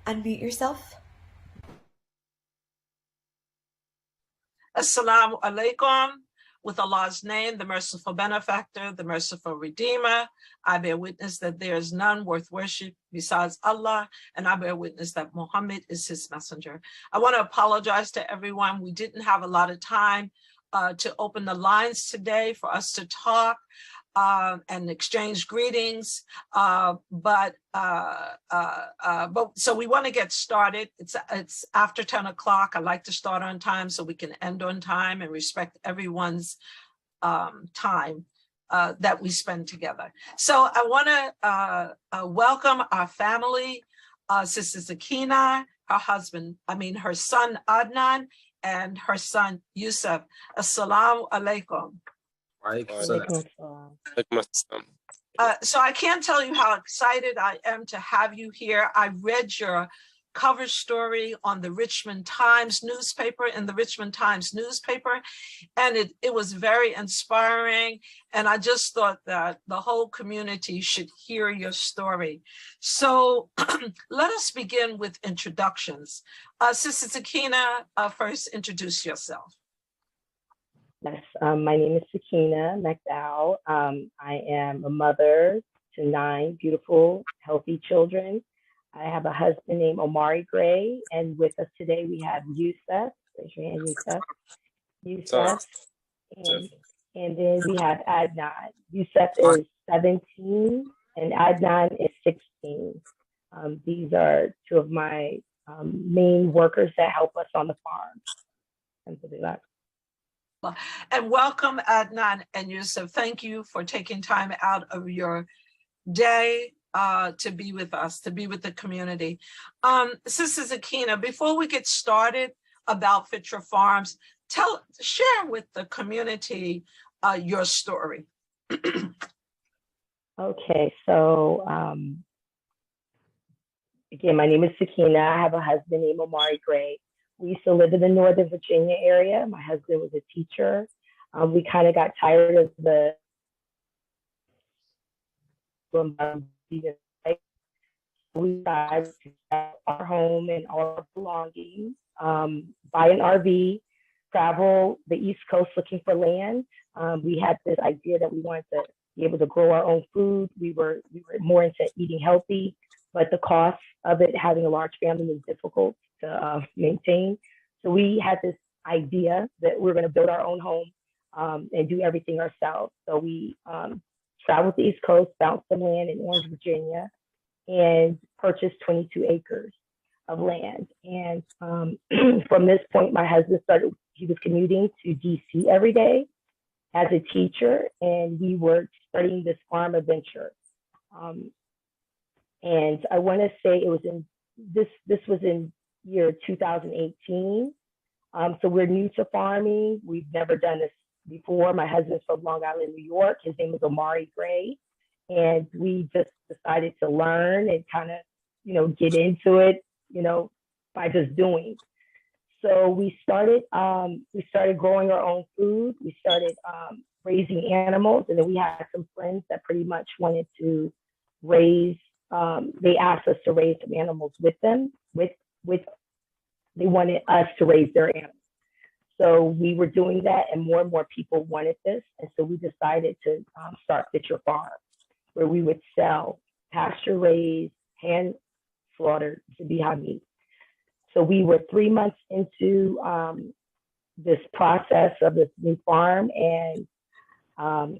Unmute yourself. Assalamu alaikum. With Allah's name, the merciful benefactor, the merciful redeemer, I bear witness that there is none worth worship besides Allah, and I bear witness that Muhammad is his messenger. I want to apologize to everyone. We didn't have a lot of time to open the lines today for us to talk and exchange greetings, but so we want to get started. It's after 10 o'clock. I like to start on time so we can end on time and respect everyone's time that we spend together. So I want to welcome our family, Sister Zakina, her son Adnan, and her son Yusuf. Assalamu alaikum. So I can't tell you how excited I am to have you here. I read your cover story on the Richmond Times newspaper, and it was very inspiring. And I just thought that the whole community should hear your story. So let us begin with introductions. Sister Zakina, first introduce yourself. Yes, my name is Sakina McDowell. I am a mother to 9 beautiful, healthy children. I have a husband named Omari Gray, and with us today we have Yusuf. Raise your hand, Yusuf. And then we have Adnan. Yusuf is 17 and Adnan is 16. These are 2 of my main workers that help us on the farm. And welcome, Adnan and Yusuf. Thank you for taking time out of your day to be with us, to be with the community. Sister Zakina, before we get started about Fitra Farms, share with the community your story. Okay, so again, my name is Sakina. I have a husband named Omari Gray. We used to live in the Northern Virginia area. My husband was a teacher. We kind of got tired of the we decided to sell our home and all our belongings, buy an RV, travel the East Coast looking for land. We had this idea that we wanted to be able to grow our own food. We were more into eating healthy, but the cost of it, having a large family, was difficult to maintain. So we had this idea that we're going to build our own home and do everything ourselves. So we traveled the East Coast, found some land in Orange, Virginia, and purchased 22 acres of land. And from this point, my husband he was commuting to DC every day as a teacher, and we were studying this farm adventure. And I want to say it was this was in year 2018. So we're new to farming. We've never done this before. My husband's from Long Island, New York. His name is Omari Gray. And we just decided to learn and kind of, get into it, by just doing. So we started growing our own food. We started raising animals. And then we had some friends that pretty much wanted to raise, they asked us to raise some animals with them, they wanted us to raise their animals. So we were doing that, and more people wanted this. And so we decided to start Fitra Farms, where we would sell pasture-raised, hand-slaughtered Zabiha meat. So we were 3 months into this process of this new farm, and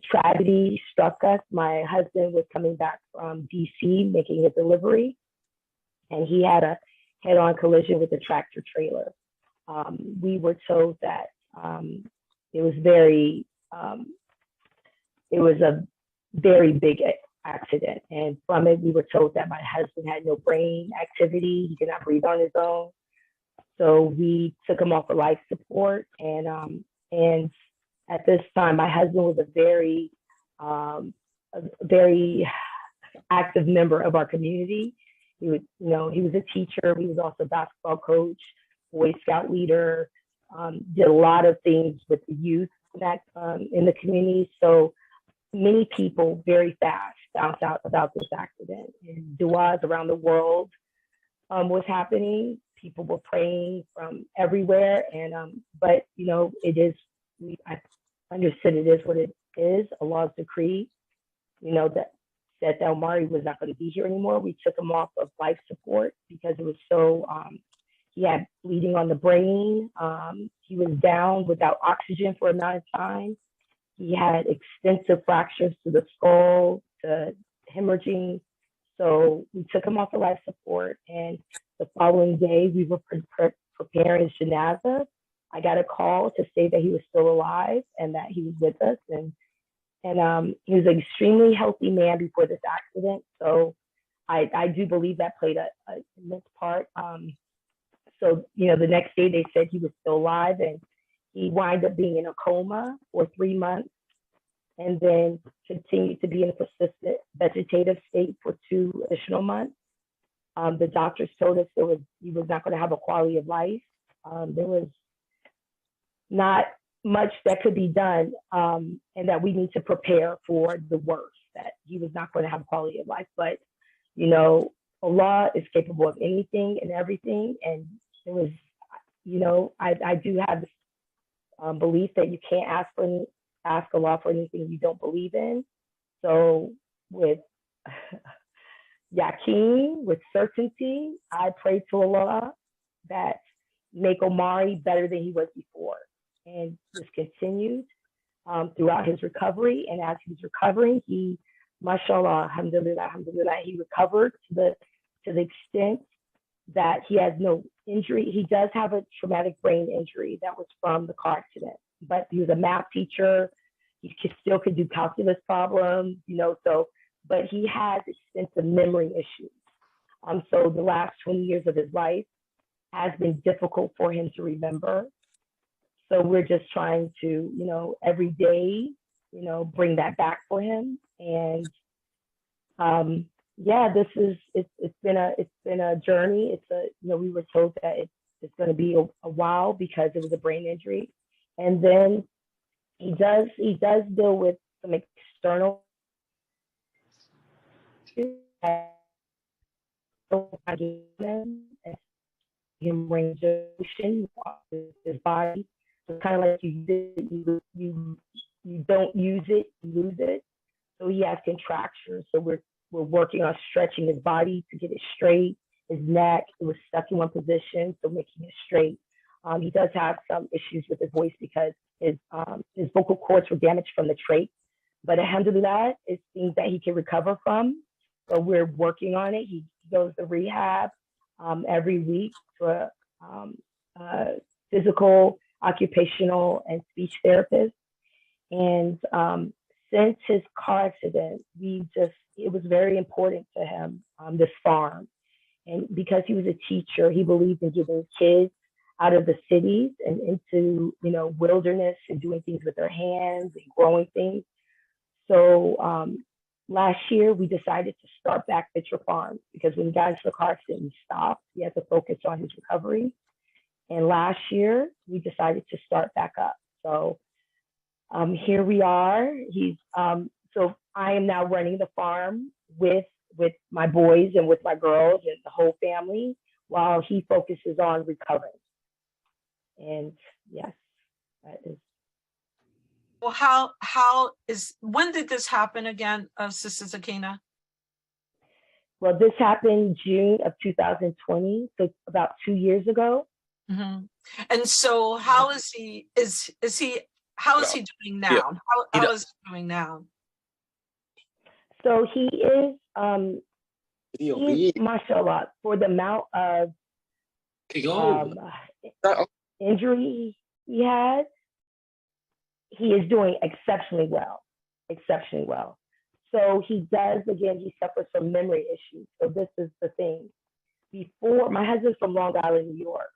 tragedy struck us. My husband was coming back from DC making a delivery, and he had a head-on collision with a tractor trailer. We were told that it was a very big accident, and from it we were told that my husband had no brain activity, he could not breathe on his own. So we took him off of life support, and at this time my husband was a very active member of our community. He was a teacher. He was also a basketball coach, Boy Scout leader, did a lot of things with the youth in the community. So many people very fast found out about this accident. And du'as around the world was happening. People were praying from everywhere, and but you know, it is. I understood it is what it is. Allah's decree. You know that said that Omari was not going to be here anymore. We took him off of life support because it was so. He had bleeding on the brain. He was down without oxygen for a amount of time. He had extensive fractures to the skull, to hemorrhaging. So we took him off of life support. And the following day, we were preparing his janaza. I got a call to say that he was still alive and that he was with us. And he was an extremely healthy man before this accident. So I do believe that played a immense part. So, you know, the next day they said he was still alive, and he wound up being in a coma for 3 months and then continued to be in a persistent vegetative state for 2 additional months. The doctors told us he was not going to have a quality of life. There was not much that could be done, and that we need to prepare for the worst, that he was not going to have a quality of life. But, you know, Allah is capable of anything and everything. And it was, you know, I do have this belief that you can't ask Allah for anything you don't believe in. So with yaqeen, with certainty, I pray to Allah that make Omari better than he was before. And this continued throughout his recovery. And as he was recovering, he, mashallah, alhamdulillah, alhamdulillah, he recovered to the extent that he has no injury. He does have a traumatic brain injury that was from the car accident, but he was a math teacher. He still could do calculus problems, you know, so, but he has extensive memory issues. So the last 20 years of his life has been difficult for him to remember. So we're just trying to, you know, every day, you know, bring that back for him. And yeah, it's been a journey. You know, we were told that it's going to be a while because it was a brain injury. And then he does deal with some external issues, him range of motion, his body. So kind of like you don't use it, you lose it. So he has contractures. So we're working on stretching his body to get it straight. His neck, it was stuck in one position, so making it straight. He does have some issues with his voice because his vocal cords were damaged from the trach. But alhamdulillah, it's things that he can recover from. So we're working on it. He goes to rehab every week for physical, occupational, and speech therapist. And since his car accident, it was very important to him, this farm. And because he was a teacher, he believed in getting kids out of the cities and into, you know, wilderness and doing things with their hands and growing things. So last year, we decided to start back Fitcher Farm because when he got into the car accident, we stopped. We had to focus on his recovery. And last year, we decided to start back up. So here we are. So I am now running the farm with my boys and with my girls and the whole family while he focuses on recovering. And yes, that is. Well, when did this happen again, Sister Zakina? Well, this happened June of 2020, so about 2 years ago. Mm-hmm. And so how is he doing now? How is he doing now? So he is, mashallah, for the amount of injury he had, he is doing exceptionally well. So he suffers from memory issues. So this is the thing. Before, my husband's from Long Island, New York.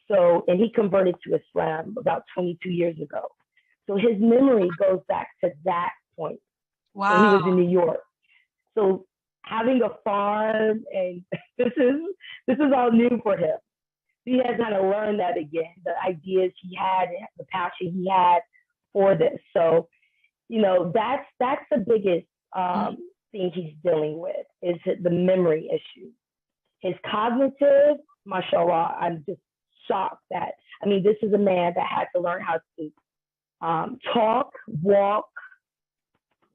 So, and he converted to Islam about 22 years ago. So his memory goes back to that point. Wow. When he was in New York. So having a farm, and this is all new for him. He has got to learn that again, the ideas he had, the passion he had for this. So, you know, that's the biggest thing he's dealing with is the memory issue. his cognitive, mashallah, I'm just shocked that, I mean, this is a man that had to learn how to talk, walk,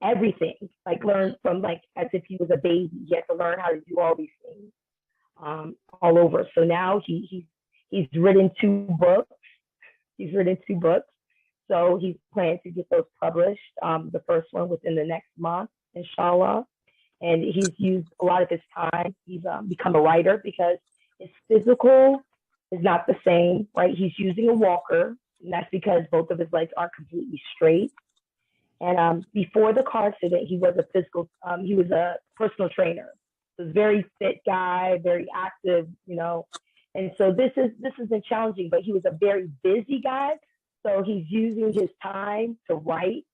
everything, like learn from like as if he was a baby. He had to learn how to do all these things all over. So now he's written 2 books. He's written 2 books. So he's planning to get those published. The first one within the next month, inshallah. And he's used a lot of his time. He's become a writer because his physical is not the same, right? He's using a walker, and that's because both of his legs aren't completely straight. And before the car accident, he was a personal trainer. So very fit guy, very active, you know. And so this has been challenging, but he was a very busy guy. So he's using his time to write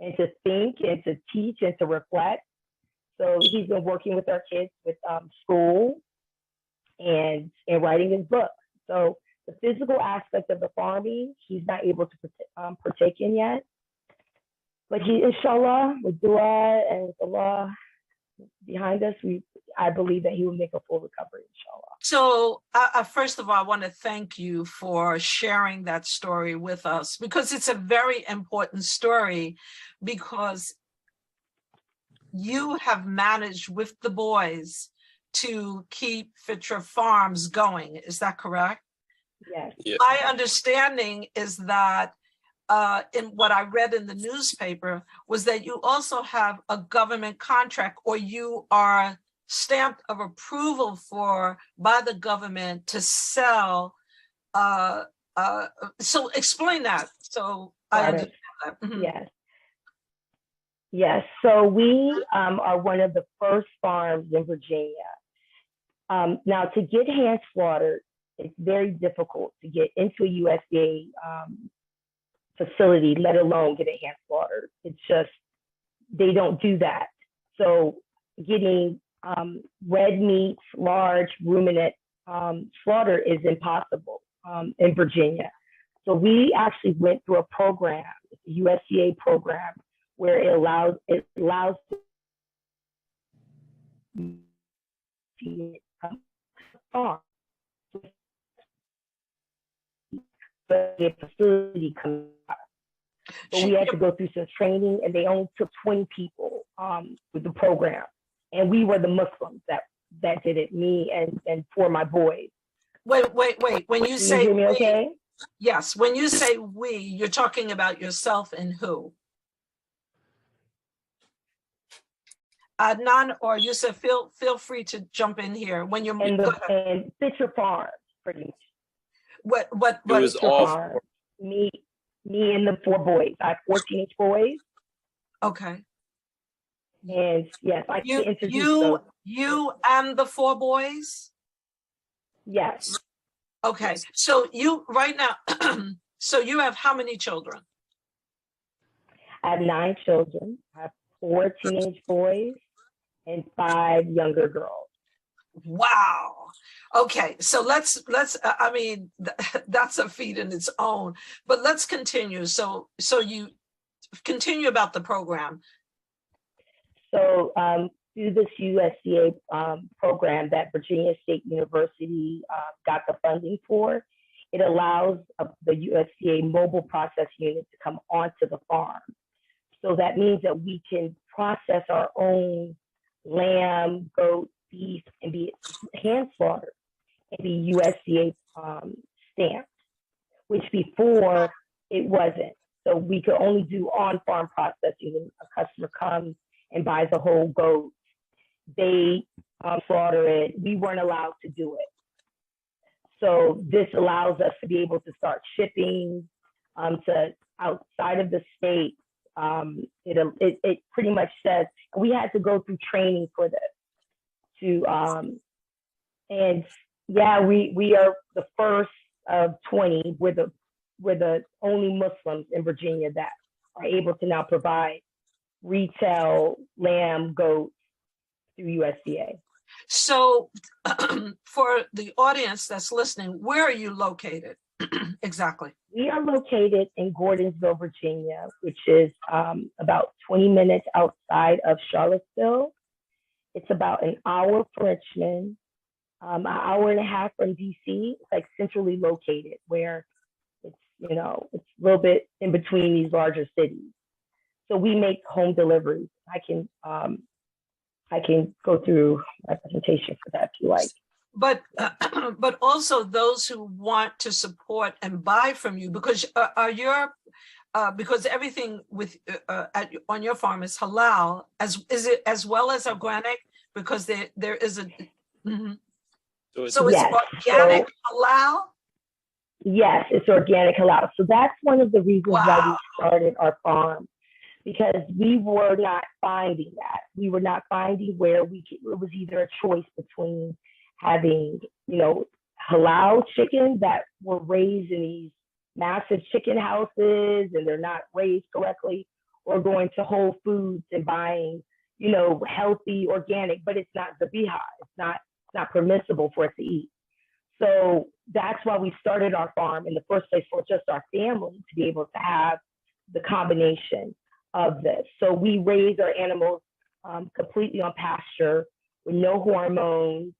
and to think and to teach and to reflect. So he's been working with our kids with school and writing his book. So the physical aspect of the farming, he's not able to partake in yet. But he, inshallah, with dua and with Allah behind us, I believe that he will make a full recovery, inshallah. So first of all, I want to thank you for sharing that story with us, because it's a very important story, because you have managed with the boys to keep Fitra Farms going. Is that correct? Yes. Yeah. My understanding is that in what I read in the newspaper was that you also have a government contract, or you are stamped of approval by the government to sell. So explain that. So I understand that. Mm-hmm. Yes. Yes. So we are one of the first farms in Virginia. Now, to get hand slaughtered, it's very difficult to get into a USDA facility, let alone get a hand slaughtered. It's just, they don't do that. So getting red meats, large ruminant slaughter is impossible in Virginia. So we actually went through a program, a USDA program, where it allows farm. The facility comes out. But we had to go through some training, and they only took 20 people with the program. And we were the Muslims that did it, me and 4 of my boys. Wait. When you say hear me we, okay? yes, when you say we, you're talking about yourself and who? Adnan or Yusuf, feel free to jump in here when you're and Fisher Farm, pretty much. What It was all Farm. Me and the 4 boys. I have 4 teenage boys. Okay. And yes, I can introduce those. You and the 4 boys? Yes. Okay. So you right now, so you have how many children? I have 9 children. I have 4 teenage boys and 5 younger girls. Wow. Okay. So let's I mean, that's a feat in its own, but let's continue. So you continue about the program. So through this USDA program that Virginia State University got the funding for, it allows the USDA mobile process unit to come onto the farm. So that means that we can process our own lamb, goat, beef, and be hand slaughtered and be USDA stamped, which before it wasn't. So we could only do on-farm processing. When a customer comes and buys a whole goat, they slaughter it. We weren't allowed to do it. So this allows us to be able to start shipping to outside of the state. It pretty much says, we had to go through training for this. And yeah, we are the first of 20. We're the only Muslims in Virginia that are able to now provide retail lamb, goats through USDA. So for the audience that's listening, where are you located exactly? We are located in Gordonsville, Virginia, which is about 20 minutes outside of Charlottesville. It's about an hour from Richmond an hour and a half from DC. It's like centrally located where it's, it's a little bit in between these larger cities. So we make home deliveries. I can go through my presentation for that if you like. But but also those who want to support and buy from you, because because everything with on your farm is halal, is it as well as organic? Because there is a so it's yes, organic halal. Yes, it's organic halal. So that's one of the reasons why we started our farm, because we were not finding that. We were not finding where it was either a choice between having, halal chickens that were raised in these massive chicken houses and they're not raised correctly, or going to Whole Foods and buying, healthy, organic, but it's not zabiha. It's not permissible for us to eat. So that's why we started our farm in the first place, for just our family to be able to have the combination of this. So we raise our animals completely on pasture with no hormones,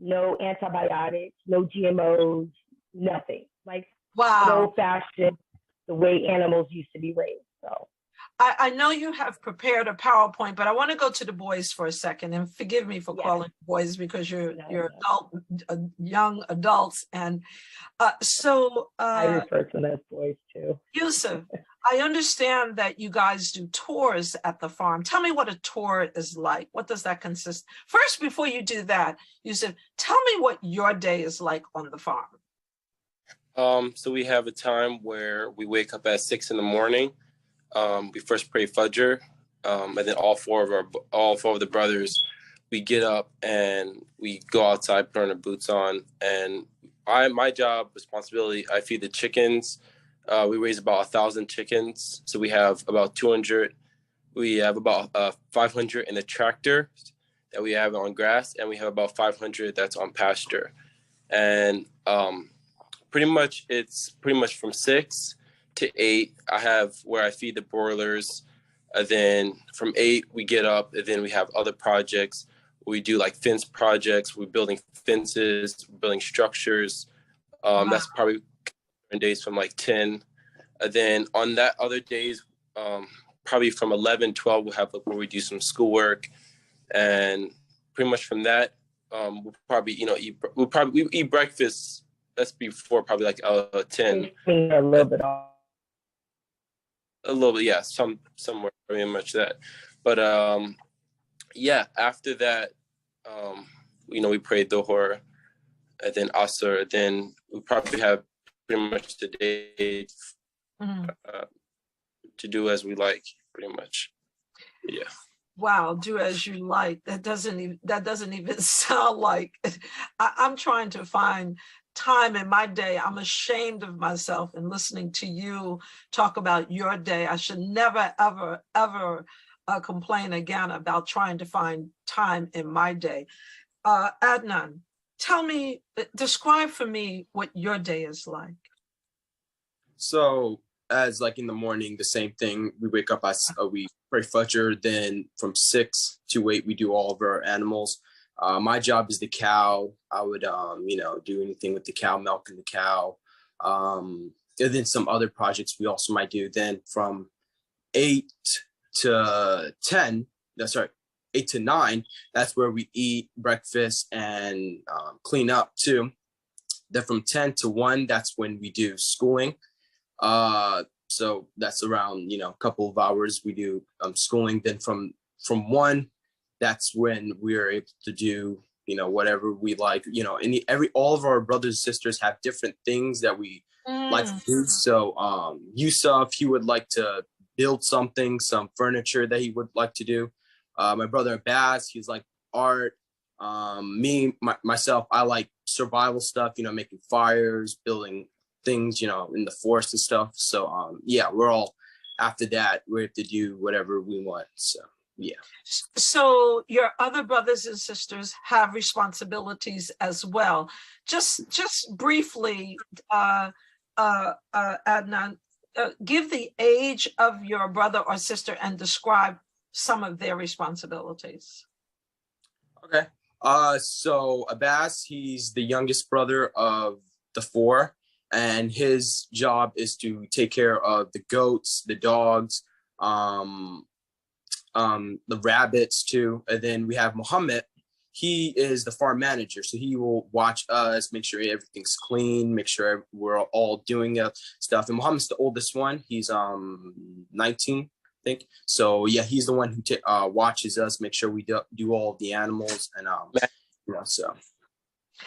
no antibiotics, no GMOs, nothing. Like old fashioned, the way animals used to be raised. So I know you have prepared a PowerPoint, but I want to go to the boys for a second, and forgive me for calling boys because you're young adults, and so I refer to them as boys too. Yusuf, I understand that you guys do tours at the farm. Tell me what a tour is like. What does that consist? First, before you do that, Yusuf, tell me what your day is like on the farm. So we have a time where we wake up at 6 a.m. We first pray Fajr, and then all four of the brothers, we get up and we go outside, put our boots on, and my job responsibility, I feed the chickens. We raise about 1,000 chickens, so we have about 200. We have about 500 in the tractor that we have on grass, and we have about 500 that's on pasture, and it's pretty much from 6 to 8, I have where I feed the broilers. And then from 8, we get up, and then we have other projects. We do like fence projects. We're building fences, building structures. That's probably days from like 10. And then on that other days, probably from 11, 12, we'll have where we do some schoolwork. And pretty much from that, we'll probably, we eat breakfast. That's before probably like 10. A little bit off. A little bit, yeah, somewhere very much that. But after that, we pray Dhuhr, and then Asr, then we probably have pretty much the day to do as we like, pretty much. Yeah. Wow, do as you like. That doesn't even sound like I'm trying to find time in my day. I'm ashamed of myself in listening to you talk about your day. I should never, ever, ever complain again about trying to find time in my day. Adnan, describe for me what your day is like. So as like in the morning, the same thing. We wake up, we pray Fajr, then from 6 to 8, we do all of our animals. My job is the cow. I would, do anything with the cow, milking the cow. And then some other projects we also might do. Then from 8 to 10, 8 to 9, that's where we eat breakfast and clean up too. Then from 10 to 1, that's when we do schooling. So that's around, a couple of hours we do schooling. Then from 1, that's when we're able to do, whatever we like, all of our brothers and sisters have different things that we like to do. So Yusuf, he would like to build something, some furniture that he would like to do. My brother Abbas, he's like art. Myself, I like survival stuff, making fires, building things, in the forest and stuff. So we're all, after that, we have to do whatever we want. So yeah. So your other brothers and sisters have responsibilities as well. Just briefly, Adnan, give the age of your brother or sister and describe some of their responsibilities. Okay. So Abbas, he's the youngest brother of the four, and his job is to take care of the goats, the dogs, the rabbits too. And then we have Muhammad. He is the farm manager, so he will watch us, make sure everything's clean, make sure we're all doing stuff. And Muhammad's the oldest one. He's 19, I think. So yeah, he's the one who watches us, make sure we do all of the animals, and you know, so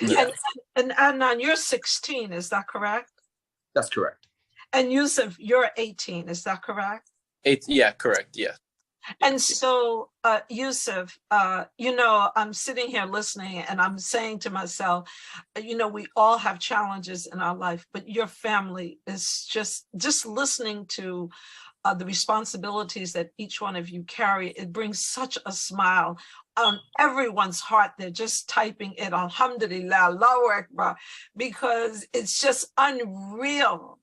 yeah. And Adnan, you're 16, is that correct? That's correct. And Yusuf, you're 18, is that correct? Yeah, correct. Yeah. And so, Yusuf, you know, I'm sitting here listening and I'm saying to myself, you know, we all have challenges in our life, but your family is just listening to the responsibilities that each one of you carry. It brings such a smile on everyone's heart. They're just typing it, Alhamdulillah, Allahu Akbar, because it's just unreal.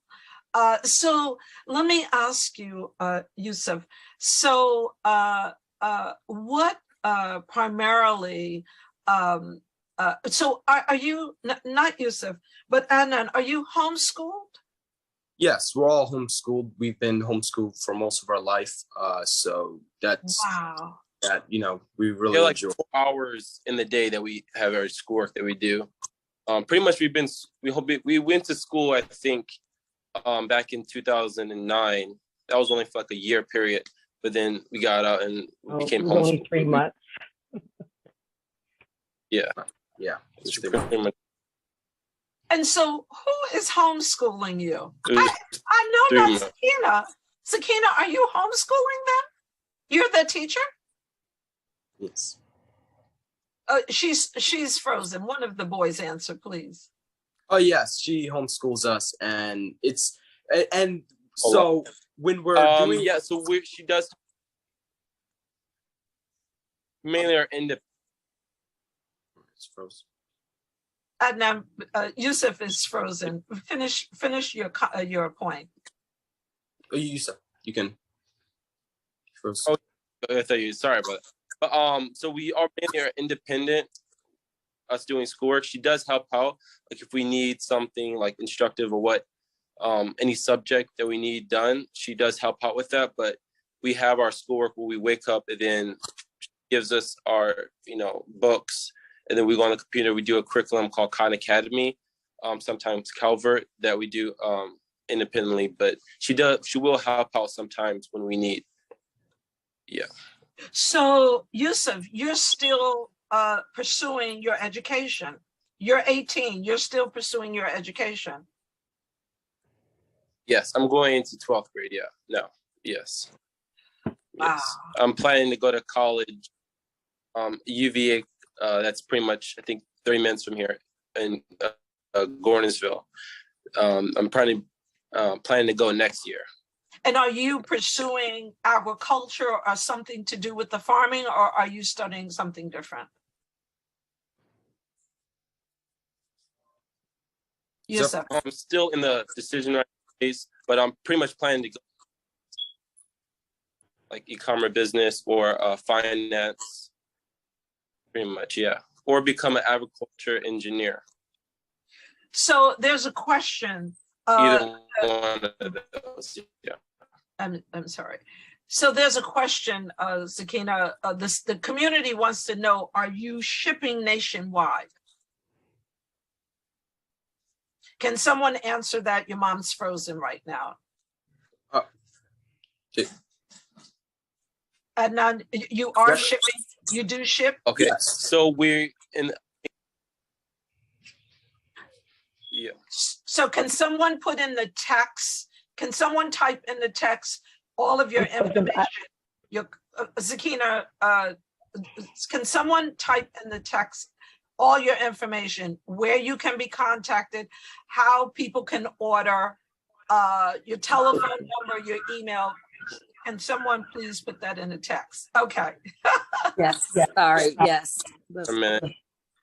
So let me ask you, Yusuf, so what primarily, so are you, not Yusuf, but Adnan, are you homeschooled? Yes, we're all homeschooled. We've been homeschooled for most of our life. So that's, wow. That, you know, we really like enjoy. 4 hours in the day that we have our schoolwork that we do. Pretty much we went to school, I think, back in 2009. That was only for like a year period, but then we got out and became homeschooled. Only 3 months. Yeah. And so who is homeschooling you? I know not Sakina. Sakina, are you homeschooling them? You're the teacher? Yes. She's frozen. One of the boys answer, please. Oh yes, she homeschools us, and so when we're doing, yeah, so she does mainly our independent. It's frozen. Adnan, Yusuf is frozen. Finish your point. Oh, Yusuf, you can. Frozen. Oh, I thought you. Sorry about that. But so we are mainly our independent. Us doing schoolwork. She does help out, like if we need something like instructive or what, any subject that we need done, she does help out with that. But we have our schoolwork where we wake up and then she gives us our, you know, books, and then we go on the computer. We do a curriculum called Khan Academy, sometimes Calvert, that we do independently. But she will help out sometimes when we need. Yeah. So Yusuf, you're still pursuing your education. You're 18, you're still pursuing your education. Yes, I'm going into 12th grade, yeah. No, yes. Wow. Yes. I'm planning to go to college, UVA, that's pretty much, I think, 30 minutes from here in Gordonsville. I'm planning to go next year. And are you pursuing agriculture or something to do with the farming, or are you studying something different? Yes, so I'm still in the decision phase, but I'm pretty much planning to go like e-commerce business or finance, pretty much, yeah. Or become an agriculture engineer. So there's a question. Either one of those, yeah. I'm sorry. So there's a question, Sakina. The community wants to know: are you shipping nationwide? Can someone answer that? Your mom's frozen right now. Adnan, you are shipping. You do ship. Okay, so we're in. Yeah. So can someone put in the text? Can someone type in the text all of your information? Your Sakina, can someone type in the text all your information, where you can be contacted, how people can order, your telephone number, your email? Can someone please put that in the text? Okay. Yes. Sorry. Yes. A minute.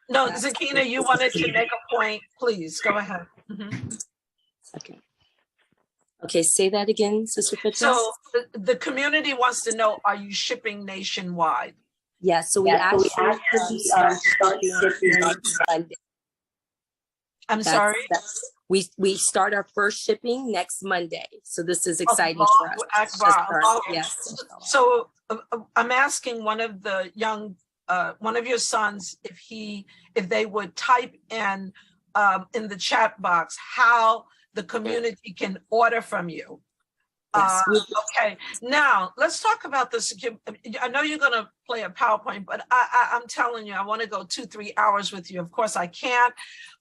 No, Sakina, you wanted to make a point. Please go ahead. Okay. Okay, say that again, Sister Fitness. So the community wants to know: are you shipping nationwide? Yeah, so we actually start shipping Monday. I'm sorry. We start our first shipping next Monday. So this is exciting Allahu for us. Akbar. Okay. Yes. So I'm asking one of your sons if they would type in the chat box how the community can order from you. Yes. Okay, now let's talk about this. I know you're going to play a PowerPoint, but I'm telling you, I want to go 2-3 hours with you. Of course I can't,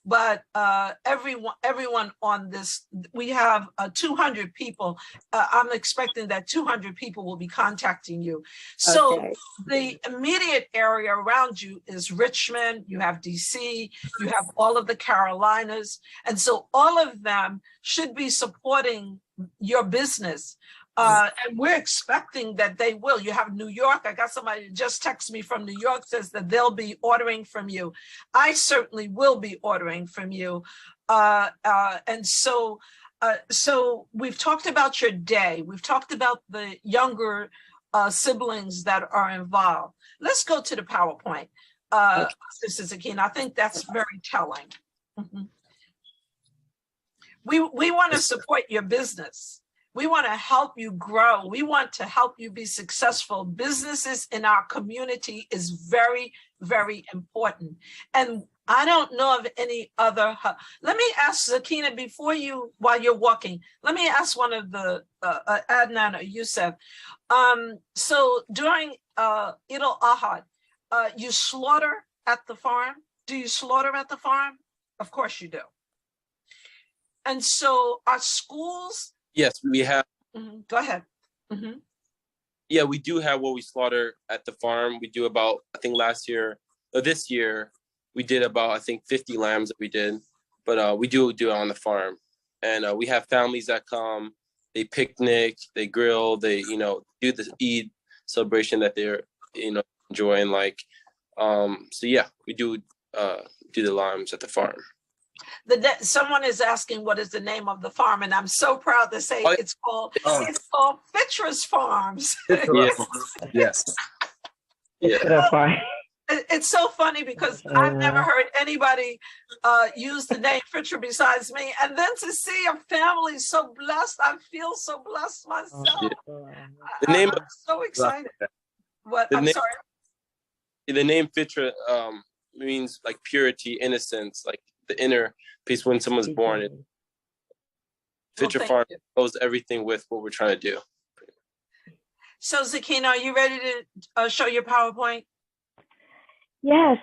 but everyone on this, we have 200 people. I'm expecting that 200 people will be contacting you. So Okay. the immediate area around you is Richmond, you have DC, you have all of the Carolinas. And so all of them should be supporting your business. And we're expecting that they will. You have New York. I got somebody just text me from New York, says that they'll be ordering from you. I certainly will be ordering from you. And so we've talked about your day. We've talked about the younger siblings that are involved. Let's go to the PowerPoint. This is again, I think that's very telling. We want to support your business. We want to help you grow. We want to help you be successful. Businesses in our community is very, very important. And I don't know of any other. Let me ask Zakina while you're walking, let me ask one of the Adnan or Yusuf. So during Eid al-Ahad, you slaughter at the farm? Do you slaughter at the farm? Of course you do. And so our schools. Yes, we have. Go ahead. Yeah, we do have what we slaughter at the farm. We do about, I think this year, we did about, I think 50 lambs that we did, but we do it on the farm. And we have families that come, they picnic, they grill, they, do the Eid celebration that they're, enjoying. So yeah, we do the lambs at the farm. Someone is asking what is the name of the farm, and I'm so proud to say it's called Fitra's Farms. Yes. Yeah. It's so funny because I've never heard anybody use the name Fitra besides me, and then to see a family so blessed, I feel so blessed myself. I'm so excited. I'm sorry. The name Fitra means like purity, innocence, like the inner peace when someone's born. Fitra Farm goes everything with what we're trying to do. So Zakina, are you ready to show your PowerPoint? Yes.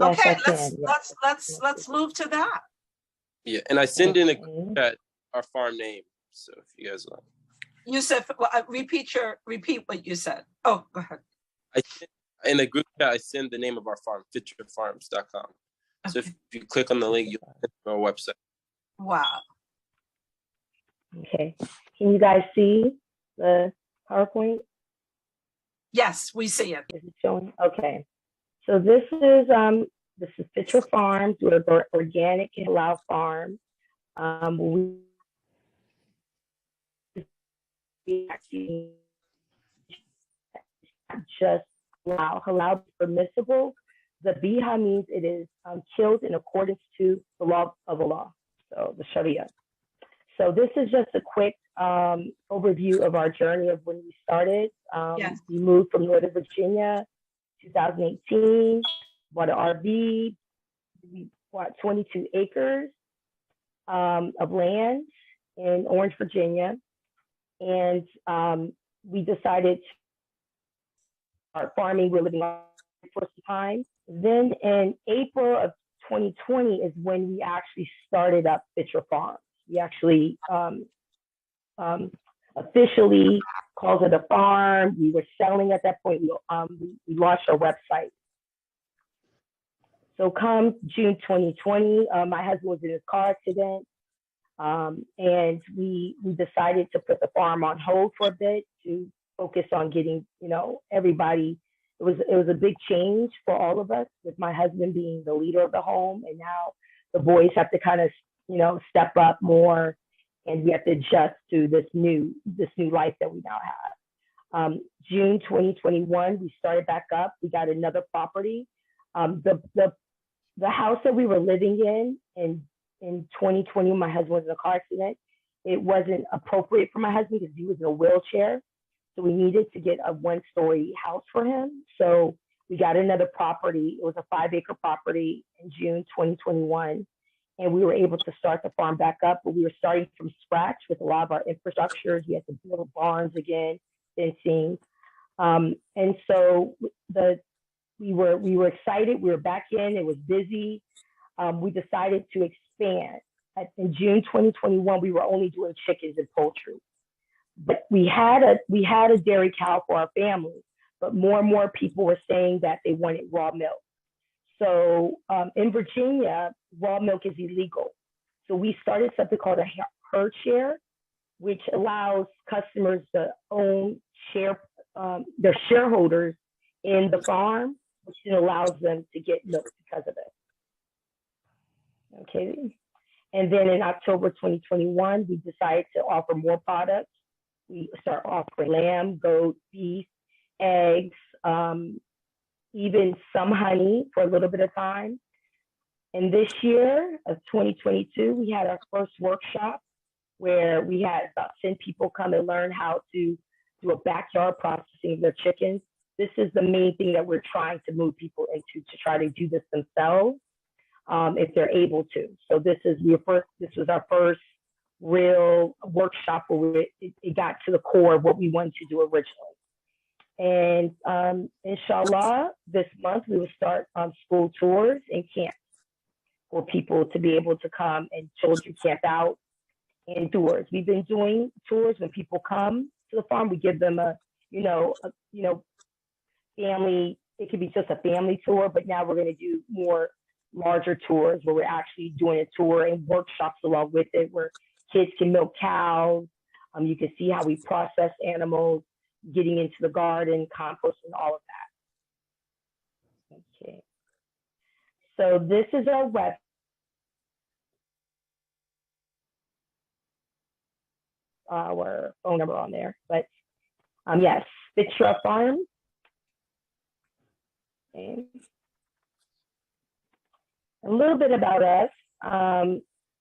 Okay, let's move to that. Yeah, and I send in a chat our farm name. So if you guys want. You said, repeat what you said. Oh, go ahead. In the group chat, I send the name of our farm, fitrafarms.com. So if you click on the link, you'll get to our website. Wow. Okay. Can you guys see the PowerPoint? Yes, we see it. Is it showing? Okay. So this is Fitra Farms. We're an organic halal farm. We actually just halal is permissible. The biha means it is killed in accordance to the law of Allah, so the Sharia. So this is just a quick overview of our journey of when we started. Yes. We moved from Northern Virginia, 2018, bought an RV. We bought 22 acres of land in Orange, Virginia. And we decided to start farming. We're living on for some time. Then in April of 2020 is when we actually started up Fitra Farms. We actually officially called it a farm. We were selling at that point. We launched our website. So come June 2020, my husband was in a car accident. And we decided to put the farm on hold for a bit to focus on getting, everybody. It was a big change for all of us, with my husband being the leader of the home, and now the boys have to kind of, step up more, and we have to adjust to this new life that we now June 2021, we started back up. We got another property. The house that we were living in 2020, when my husband was in a car accident, it wasn't appropriate for my husband because he was in a wheelchair. So we needed to get a 1-story house for him. So we got another property. It was a 5-acre property in June 2021. And we were able to start the farm back up, but we were starting from scratch with a lot of our infrastructures. We had to build barns again, fencing. And so we were excited. We were back in. It was busy. We decided to expand. In June 2021, we were only doing chickens and poultry, but we had a dairy cow for our family. But more and more people were saying that they wanted raw milk. So in Virginia, raw milk is illegal. So we started something called a herd share, which allows customers to own their shareholders in the farm, which allows them to get milk because of it. Okay. And then in October 2021, we decided to offer more products. We start offering lamb, goat, beef, eggs, even some honey for a little bit of time. And this year of 2022, we had our first workshop where we had about 10 people come and learn how to do a backyard processing of their chickens. This is the main thing that we're trying to move people into, to try to do this themselves if they're able to. So this was our first real workshop where it got to the core of what we wanted to do originally. And inshallah, this month we will start school tours and camps for people to be able to come and children camp out indoors. We've been doing tours when people come to the farm. We give them a family. It could be just a family tour, but now we're going to do more larger tours where we're actually doing a tour and workshops along with it, where kids can milk cows. You can see how we process animals, getting into the garden, compost, and all of that. Okay. So this is our web. Our phone number on there, but yes, Fitra Farm. Okay. A little bit about us.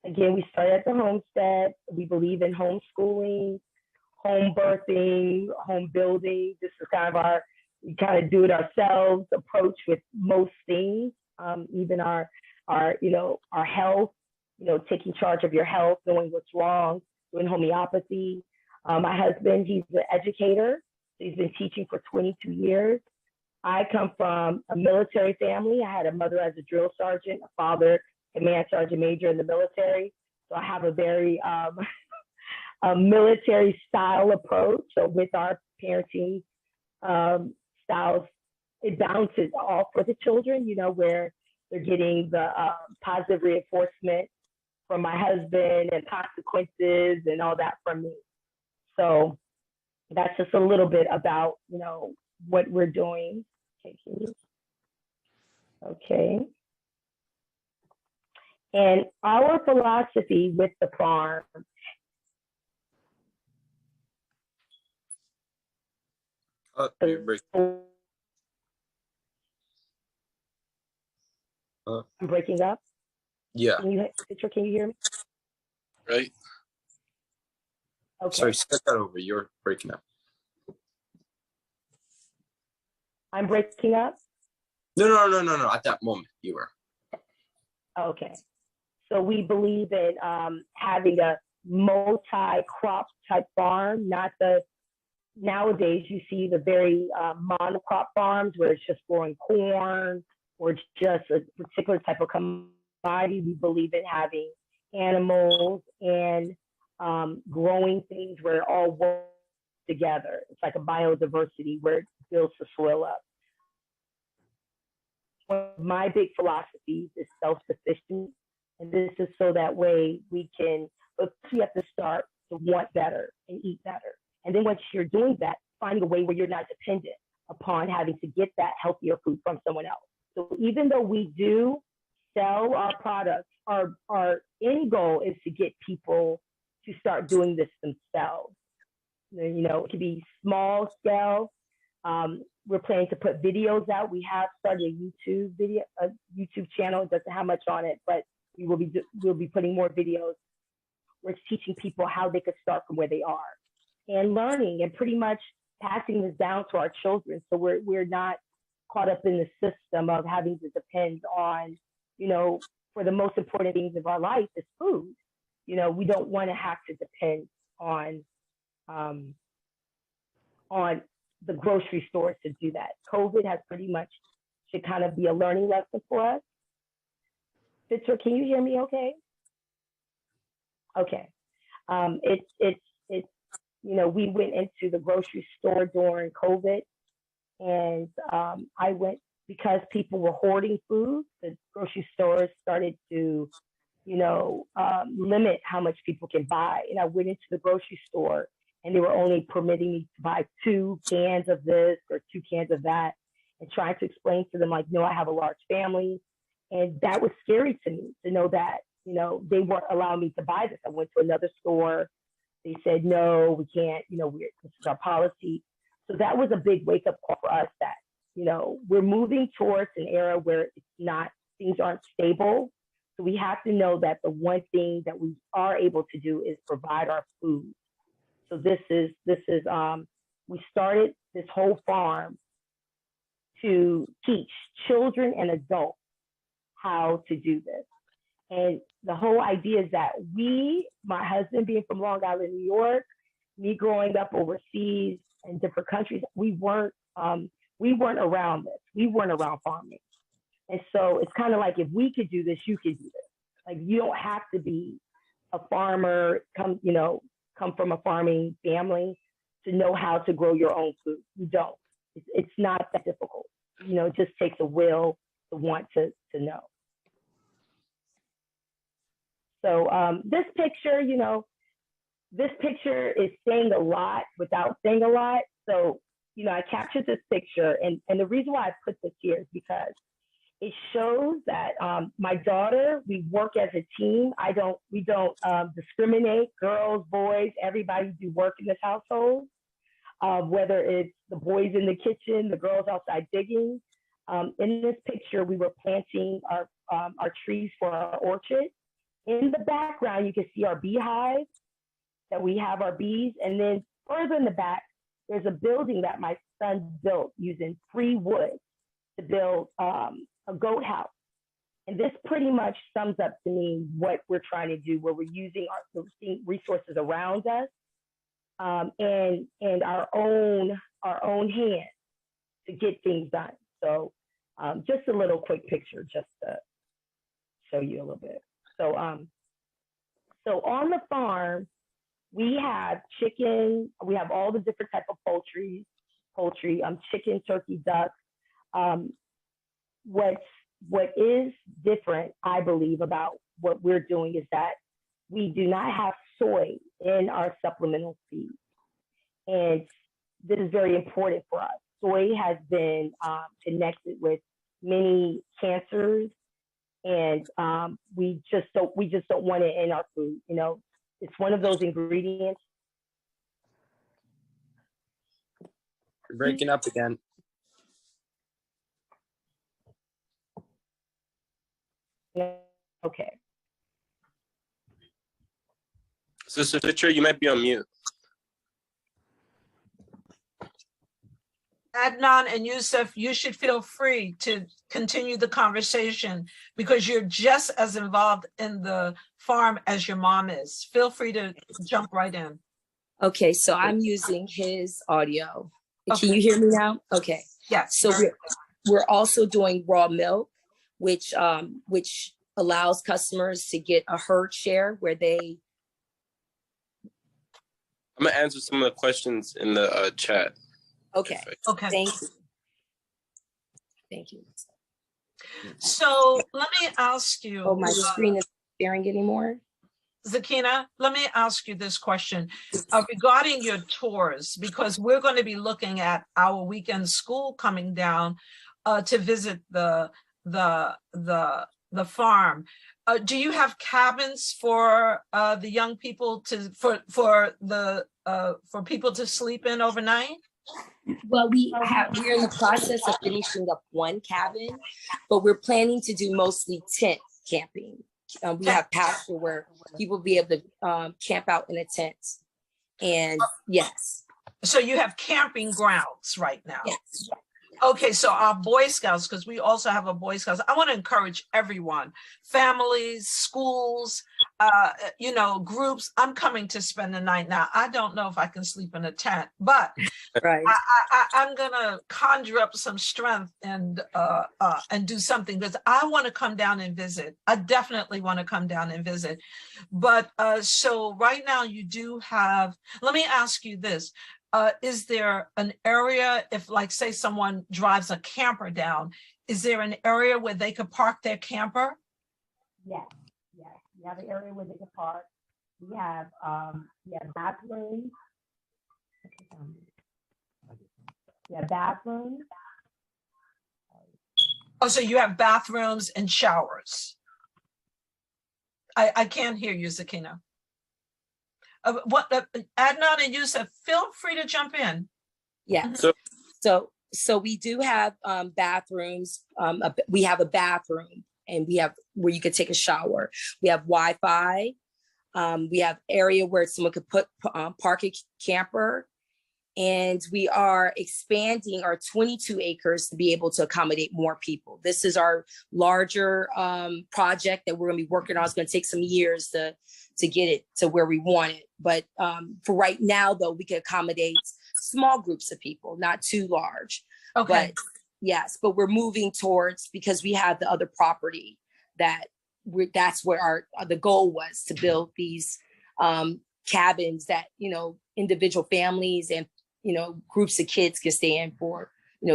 Again, we started at the homestead. We believe in homeschooling, home birthing, home building. This is kind of we kind of do it ourselves approach with most things, even our health, taking charge of your health, knowing what's wrong, doing homeopathy. My husband, he's an educator. He's been teaching for 22 years. I come from a military family. I had a mother as a drill sergeant, a father, command sergeant major in the military. So I have a very a military style approach. So with our parenting styles, it balances off for the children, where they're getting the positive reinforcement from my husband and consequences and all that from me. So that's just a little bit about, what we're doing. Okay. And our philosophy with the farm I'm breaking up. Yeah. Can you hear me? Right. Okay. Sorry, start that over. You're breaking up. I'm breaking up? No. At that moment, you were. Okay. So we believe in having a multi-crop type farm, not nowadays you see the very monocrop farms where it's just growing corn or just a particular type of commodity. We believe in having animals and growing things where it all works together. It's like a biodiversity where it builds the soil up. One of my big philosophies is self-sufficiency. And this is so that way we have to start to want better and eat better. And then once you're doing that, finding a way where you're not dependent upon having to get that healthier food from someone else. So even though we do sell our products, our end goal is to get people to start doing this themselves. It could be small scale. We're planning to put videos out. We have started a YouTube channel. It doesn't have much on it, but we'll be putting more videos. We're teaching people how they could start from where they are and learning and pretty much passing this down to our children. So we're not caught up in the system of having to depend on, for the most important things of our life is food. We don't want to have to depend on the grocery stores to do that. COVID has pretty much should kind of be a learning lesson for us. Victor, can you hear me okay? Okay. We went into the grocery store during COVID, and I went because people were hoarding food. The grocery stores started to, limit how much people can buy. And I went into the grocery store, and they were only permitting me to buy 2 cans of this or 2 cans of that, and trying to explain to them, like, no, I have a large family. And that was scary to me to know that, they weren't allowing me to buy this. I went to another store. They said, no, we can't, this is our policy. So that was a big wake up call for us that, we're moving towards an era where things aren't stable. So we have to know that the one thing that we are able to do is provide our food. So we started this whole farm to teach children and adults how to do this. And the whole idea is that my husband being from Long Island, New York, me growing up overseas in different countries, we weren't around this. We weren't around farming. And so it's kind of like, if we could do this, you could do this. Like, you don't have to be a farmer, come from a farming family to know how to grow your own food. You don't. It's not that difficult. It just takes a will to want to know. So this picture, this picture is saying a lot without saying a lot. So, I captured this picture, and the reason why I put this here is because it shows that my daughter, we work as a team. We don't discriminate, girls, boys, everybody do work in this household, whether it's the boys in the kitchen, the girls outside digging. In this picture, we were planting our trees for our orchard. In the background, you can see our beehive, that we have our bees. And then further in the back, there's a building that my son built using free wood to build a goat house. And this pretty much sums up to me what we're trying to do, where we're using our resources around us and our own hands to get things done. So just a little quick picture just to show you a little bit. So on the farm, we have chicken. We have all the different type of poultry, chicken, turkey, duck. What is different, I believe, about what we're doing is that we do not have soy in our supplemental feed, and this is very important for us. Soy has been connected with many cancers. And we just don't want it in our food. It's one of those ingredients. You're breaking up again. Okay. Sister Fitcher, you might be on mute. Adnan and Yusuf, you should feel free to continue the conversation because you're just as involved in the farm as your mom is. Feel free to jump right in. Okay, so I'm using his audio. Okay. Can you hear me now? Okay. Yes. So we're also doing raw milk, which allows customers to get a herd share where they. I'm gonna answer some of the questions in the chat. Okay. Okay. Thank you. So let me ask you. Oh, my screen isn't sharing anymore. Zakina, let me ask you this question regarding your tours, because we're going to be looking at our weekend school coming down to visit the farm. Do you have cabins for the young people for the for people to sleep in overnight? Well, we're in the process of finishing up one cabin, but we're planning to do mostly tent camping. We have pasture where people will be able to camp out in a tent. And yes. So you have camping grounds right now? Yes. Okay, so our Boy Scouts, because we also have a Boy Scouts, I want to encourage everyone, families, schools, groups. I'm coming to spend the night. Now, I don't know if I can sleep in a tent, but Right. I'm gonna conjure up some strength and do something, because I want to come down and visit. I definitely want to come down and visit. But so right now you do have. Let me ask you this. Is there an area, if like say someone drives a camper down, is there an area where they could park their camper? Yes. We have an area where they can park. We have bathrooms. Yeah, bathrooms. Oh, so you have bathrooms and showers. I can't hear you, Zakina. Adnan and Yusuf, feel free to jump in. Yeah. So we do have bathrooms. We have a bathroom, and we have where you could take a shower. We have Wi-Fi. We have area where someone could park a camper, and we are expanding our 22 acres to be able to accommodate more people. This is our larger project that we're going to be working on. It's going to take some years to get it to where we want it. But for right now, though, we can accommodate small groups of people, not too large. Okay. But yes, but we're moving towards, because we have the other property that's where the goal was, to build these cabins that, individual families and, groups of kids can stay in for,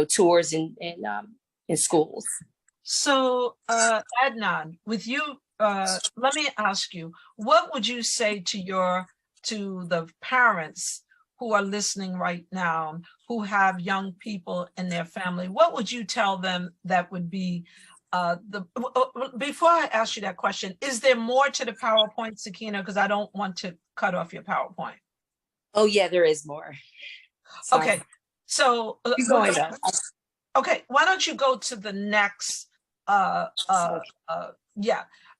tours in schools. So Adnan, with you, let me ask you, what would you say to the parents who are listening right now, who have young people in their family? What would you tell them that would be before I ask you that question, is there more to the PowerPoint, Sakina? Because I don't want to cut off your PowerPoint. Oh yeah, there is more. Sorry. Okay, so keep going. Okay, why don't you go to the next?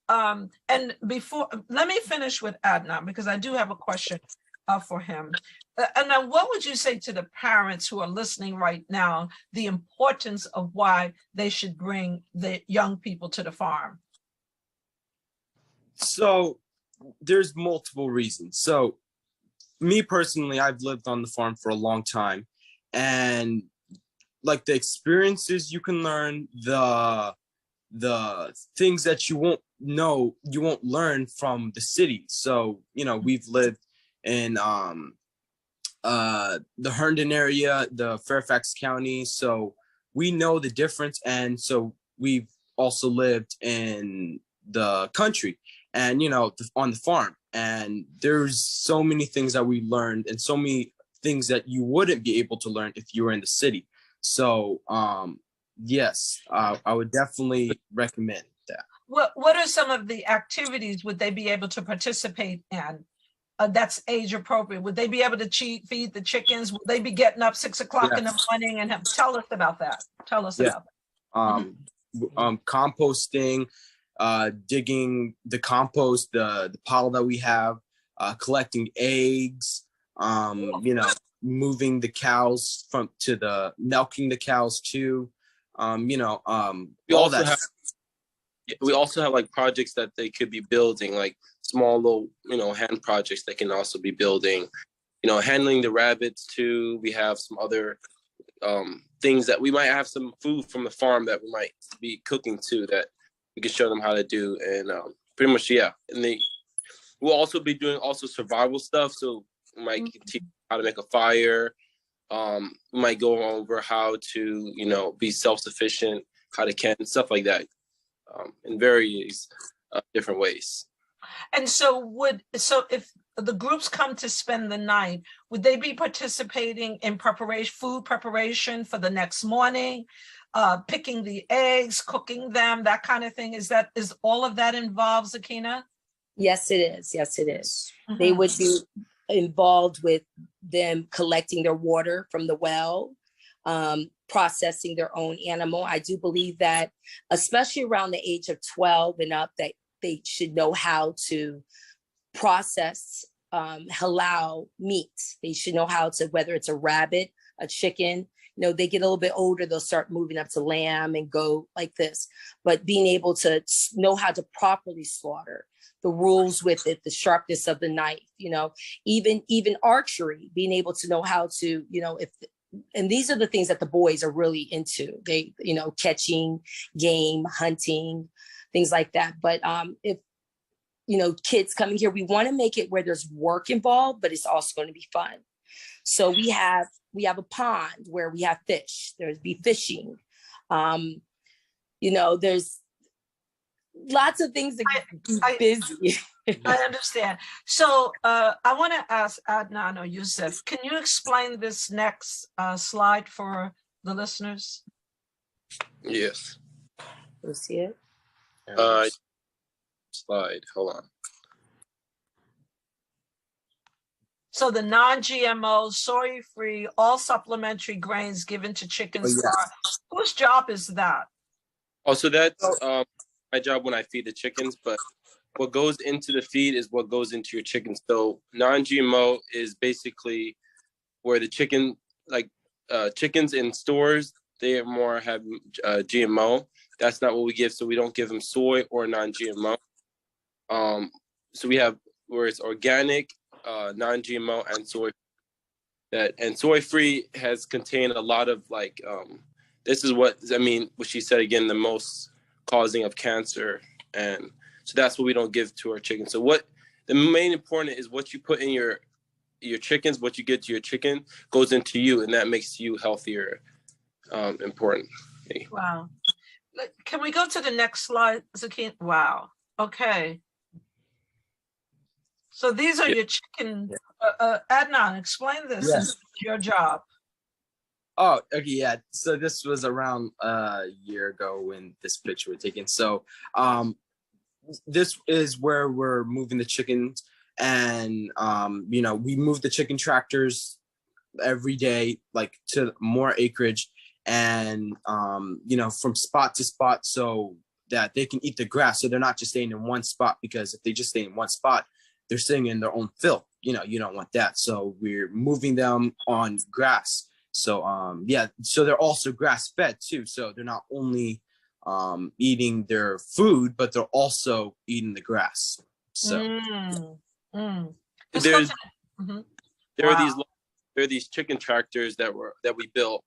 And before, let me finish with Adnan, because I do have a question for him. And now, what would you say to the parents who are listening right now, the importance of why they should bring the young people to the farm? So there's multiple reasons. So me personally, I've lived on the farm for a long time, and like the experiences you can learn, the things that you won't learn from the city. So, we've lived in the Herndon area, the Fairfax County. So we know the difference. And so we've also lived in the country and, on the farm. And there's so many things that we learned, and so many things that you wouldn't be able to learn if you were in the city. So, yes, I would definitely recommend that. What are some of the activities would they be able to participate in? That's age appropriate. Would they be able to feed the chickens? Would they be getting up 6 o'clock in the morning and tell us about that? Tell us about that. Composting, digging the compost, the pile that we have, collecting eggs, moving the cows milking the cows too, all that. We also have like projects that they could be building, like small little, hand projects they can also be building, handling the rabbits too. We have some other things that we might have some food from the farm that we might be cooking too, that we can show them how to do. And pretty much, yeah. And we'll also be doing survival stuff. So we might teach how to make a fire. We might go over how to, be self-sufficient, how to can, stuff like that, in various different ways. And so if the groups come to spend the night, would they be participating in food preparation for the next morning, picking the eggs, cooking them, that kind of thing? Is all of that involved, Zakina? Yes, it is. Yes, it is. Mm-hmm. They would do involved with them collecting their water from the well, processing their own animal. I do believe that, especially around the age of 12 and up, that they should know how to process halal meat. They should know how to, whether it's a rabbit, a chicken, they get a little bit older, they'll start moving up to lamb and go like this. But being able to know how to properly slaughter, the rules with it, the sharpness of the knife, even archery, being able to know how to, and these are the things that the boys are really into. They, catching game, hunting, things like that. But if, kids coming here, we want to make it where there's work involved, but it's also going to be fun. So we have a pond where we have fish. There's be fishing. There's lots of things that keep busy. I understand. So I want to ask Adnan or Yusuf, can you explain this next slide for the listeners? Yes. You see it? Slide. Hold on. So the non-GMO, soy-free, all supplementary grains given to chickens. Whose job is that? Also, that's my job when I feed the chickens, but what goes into the feed is what goes into your chickens. So non-GMO is basically where the chicken, chickens in stores, they more have GMO. That's not what we give. So we don't give them soy or non-GMO. So we have where it's organic, non-GMO, and soy. And soy-free has contained a lot of this is what she said again, the most causing of cancer, and so that's what we don't give to our chickens. So what the main important is what you put in your chickens, what you get to your chicken goes into you, and that makes you healthier. Important. Wow. Can we go to the next slide, Zakin? Wow. Okay. So these are your chicken. Adnan, explain this. Yes. It's your job. Oh, okay, yeah. So this was around a year ago when this picture was taken. So this is where we're moving the chickens, and we move the chicken tractors every day, to more acreage, and from spot to spot, so that they can eat the grass. So they're not just staying in one spot, because if they just stay in one spot, they're sitting in their own filth. You don't want that. So we're moving them on grass. So so they're also grass fed too. So they're not only eating their food, but they're also eating the grass. So there are these chicken tractors that we built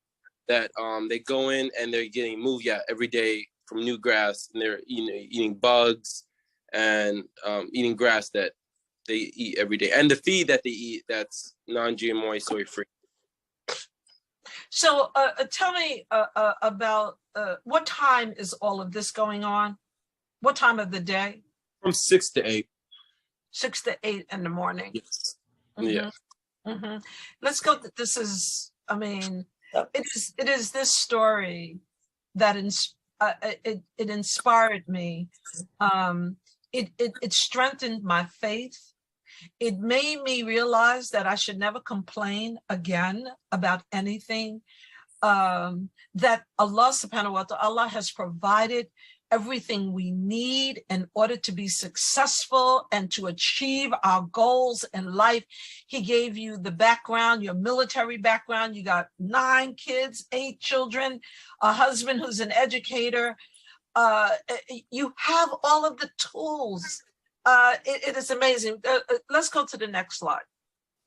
that they go in and they're getting moved every day from new grass, and they're eating bugs and eating grass that they eat every day, and the feed that they eat that's non-GMO, soy free. So tell me about what time is all of this going on? What time of the day? From 6 to 8. 6 to 8 in the morning. Yes. Mm-hmm. Yeah. Mm-hmm. Let's go. This is, it is this story that it inspired me. It strengthened my faith. It made me realize that I should never complain again about anything. That Allah subhanahu wa ta'ala has provided everything we need in order to be successful and to achieve our goals in life. He gave you the background, your military background. You got 9 kids, 8 children, a husband who's an educator. You have all of the tools. It is amazing. Let's go to the next slide.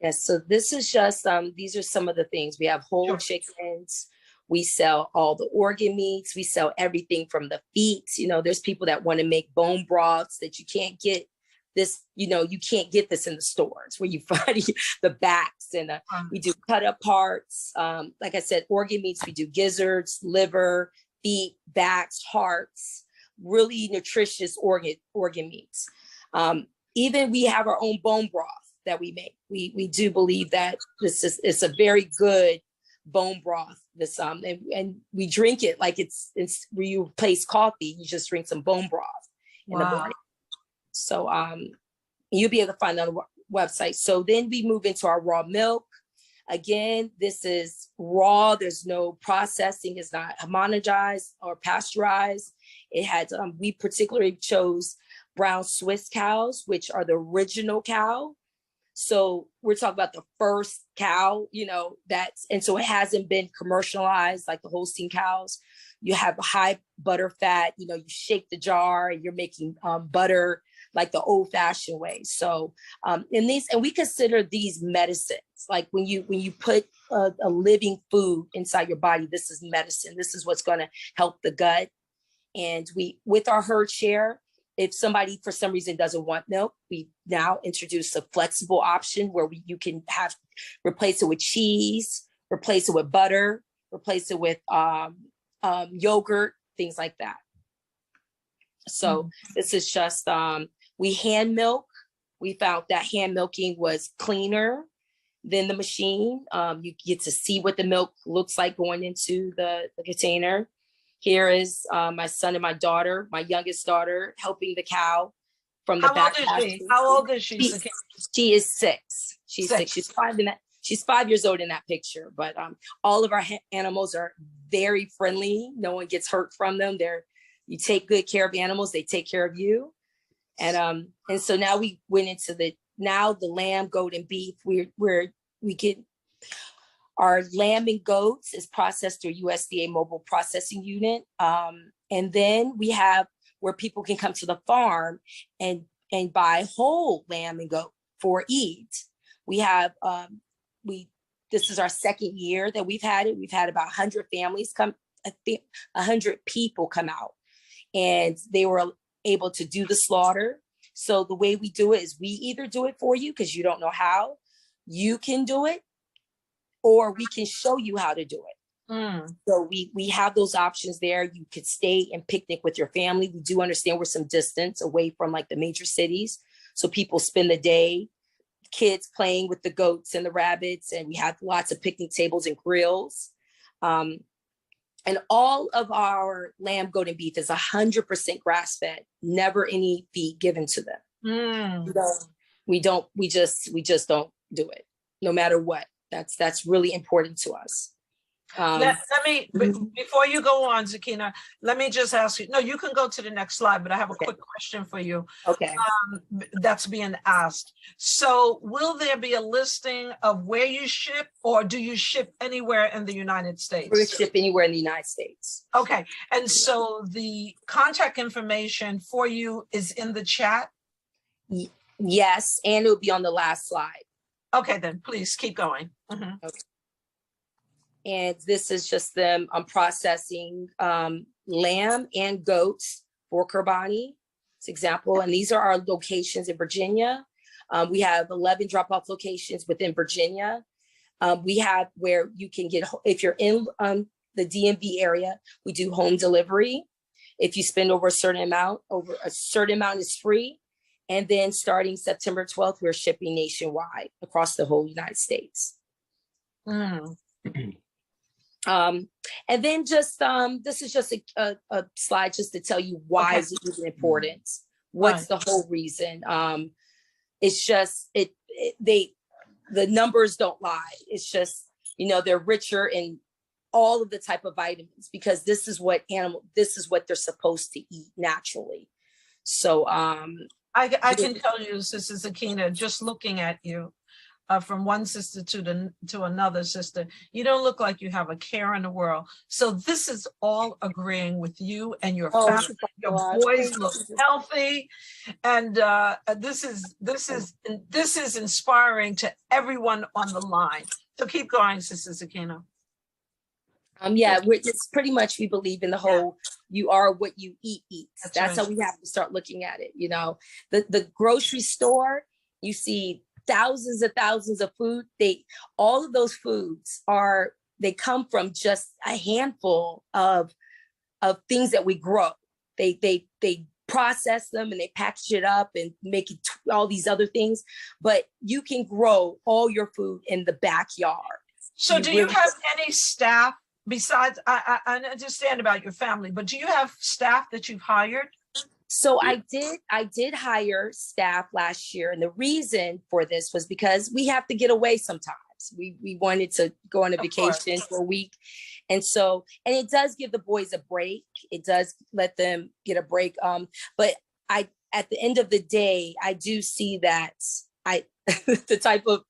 Yes, so this is just, these are some of the things. We have whole chickens. We sell all the organ meats. We sell everything from the feet. There's people that want to make bone broths that you can't get this, you can't get this in the stores where you find the backs, and we do cut up parts. Like I said, organ meats, we do gizzards, liver, feet, backs, hearts, really nutritious organ meats. Even we have our own bone broth that we make. We do believe that it's a very good bone broth. And we drink it like it's where you replace coffee. You just drink some bone broth in the morning. So you'll be able to find on website. So then we move into our raw milk. Again, this is raw. There's no processing. It's not homogenized or pasteurized. It had, we particularly chose brown Swiss cows, which are the original cow. So we're talking about the first cow, you know, and so it hasn't been commercialized like the Holstein cows. You have a high butter fat, you know, you shake the jar, you're making butter like the old fashioned way. So and we consider these medicines. Like when you put a living food inside your body, this is medicine. This is what's going to help the gut. And with our herd share, if somebody for some reason doesn't want milk, we now introduce a flexible option where you can replace it with cheese, replace it with butter, replace it with yogurt, things like that. So this is just, we hand milk. We found that hand milking was cleaner than the machine. You get to see what the milk looks like going into the container. Here is my son and my daughter, my youngest daughter, helping the cow from the back. How old is she? She is 6. She's 6. She's 5 she's 5 years old in that picture. But all of our animals are very friendly. No one gets hurt from them. You take good care of animals, they take care of you. And so now we went into the lamb, goat, and beef. We get our lamb and goats is processed through USDA mobile processing unit. And then we have where people can come to the farm and buy whole lamb and goat for eat. We have, this is our second year that we've had it. We've had about 100 families come, 100 people come out, and they were able to do the slaughter. So the way we do it is we either do it for you because you don't know how, you can do it, or we can show you how to do it. So we have those options there. You could stay and picnic with your family. We do understand we're some distance away from like the major cities. So people spend the day, kids playing with the goats and the rabbits, and we have lots of picnic tables and grills. And all of our lamb, goat, and beef is 100% grass-fed, never any feed given to them. We just don't do it, no matter what. That's really important to us. Let me, before you go on, Zakina, let me just ask you, no, you can go to the next slide, but I have a quick question for you. Okay. That's being asked. So will there be a listing of where you ship, or do you ship anywhere in the United States? We ship anywhere in the United States. Okay. And so the contact information for you is in the chat? Yes, and it will be on the last slide. Okay, then please keep going. Okay. And this is just them processing lamb and goats for Kurbani. It's example. And these are our locations in Virginia. We have 11 drop-off locations within Virginia. We have where you can get, if you're in the DMV area, we do home delivery. If you spend over a certain amount is free. And then starting September 12th, we're shipping nationwide across the whole United States. And then just, this is just a slide just to tell you why is it even important? What's the whole reason? It's just, the numbers don't lie. It's just, they're richer in all of the type of vitamins because this is what they're supposed to eat naturally. So, I can tell you, Sister Zakina, just looking at you, from one sister to another sister, you don't look like you have a care in the world. So this is all agreeing with you and your family. Your boys look healthy, and this is inspiring to everyone on the line. So keep going, Sister Zakina. It's pretty much, we believe in the whole, you are what you eat eats. That's right. How we have to start looking at it. The grocery store, you see thousands of food. All of those foods they come from just a handful of things that we grow. They process them and they package it up and make it all these other things, but you can grow all your food in the backyard. So do you have any staff besides, I understand about your family, but do you have staff that you've hired? So I did hire staff last year, and the reason for this was because we have to get away sometimes. We wanted to go on a vacation for a week, and it does give the boys a break. It does let them get a break. But at the end of the day, I do see that the type of,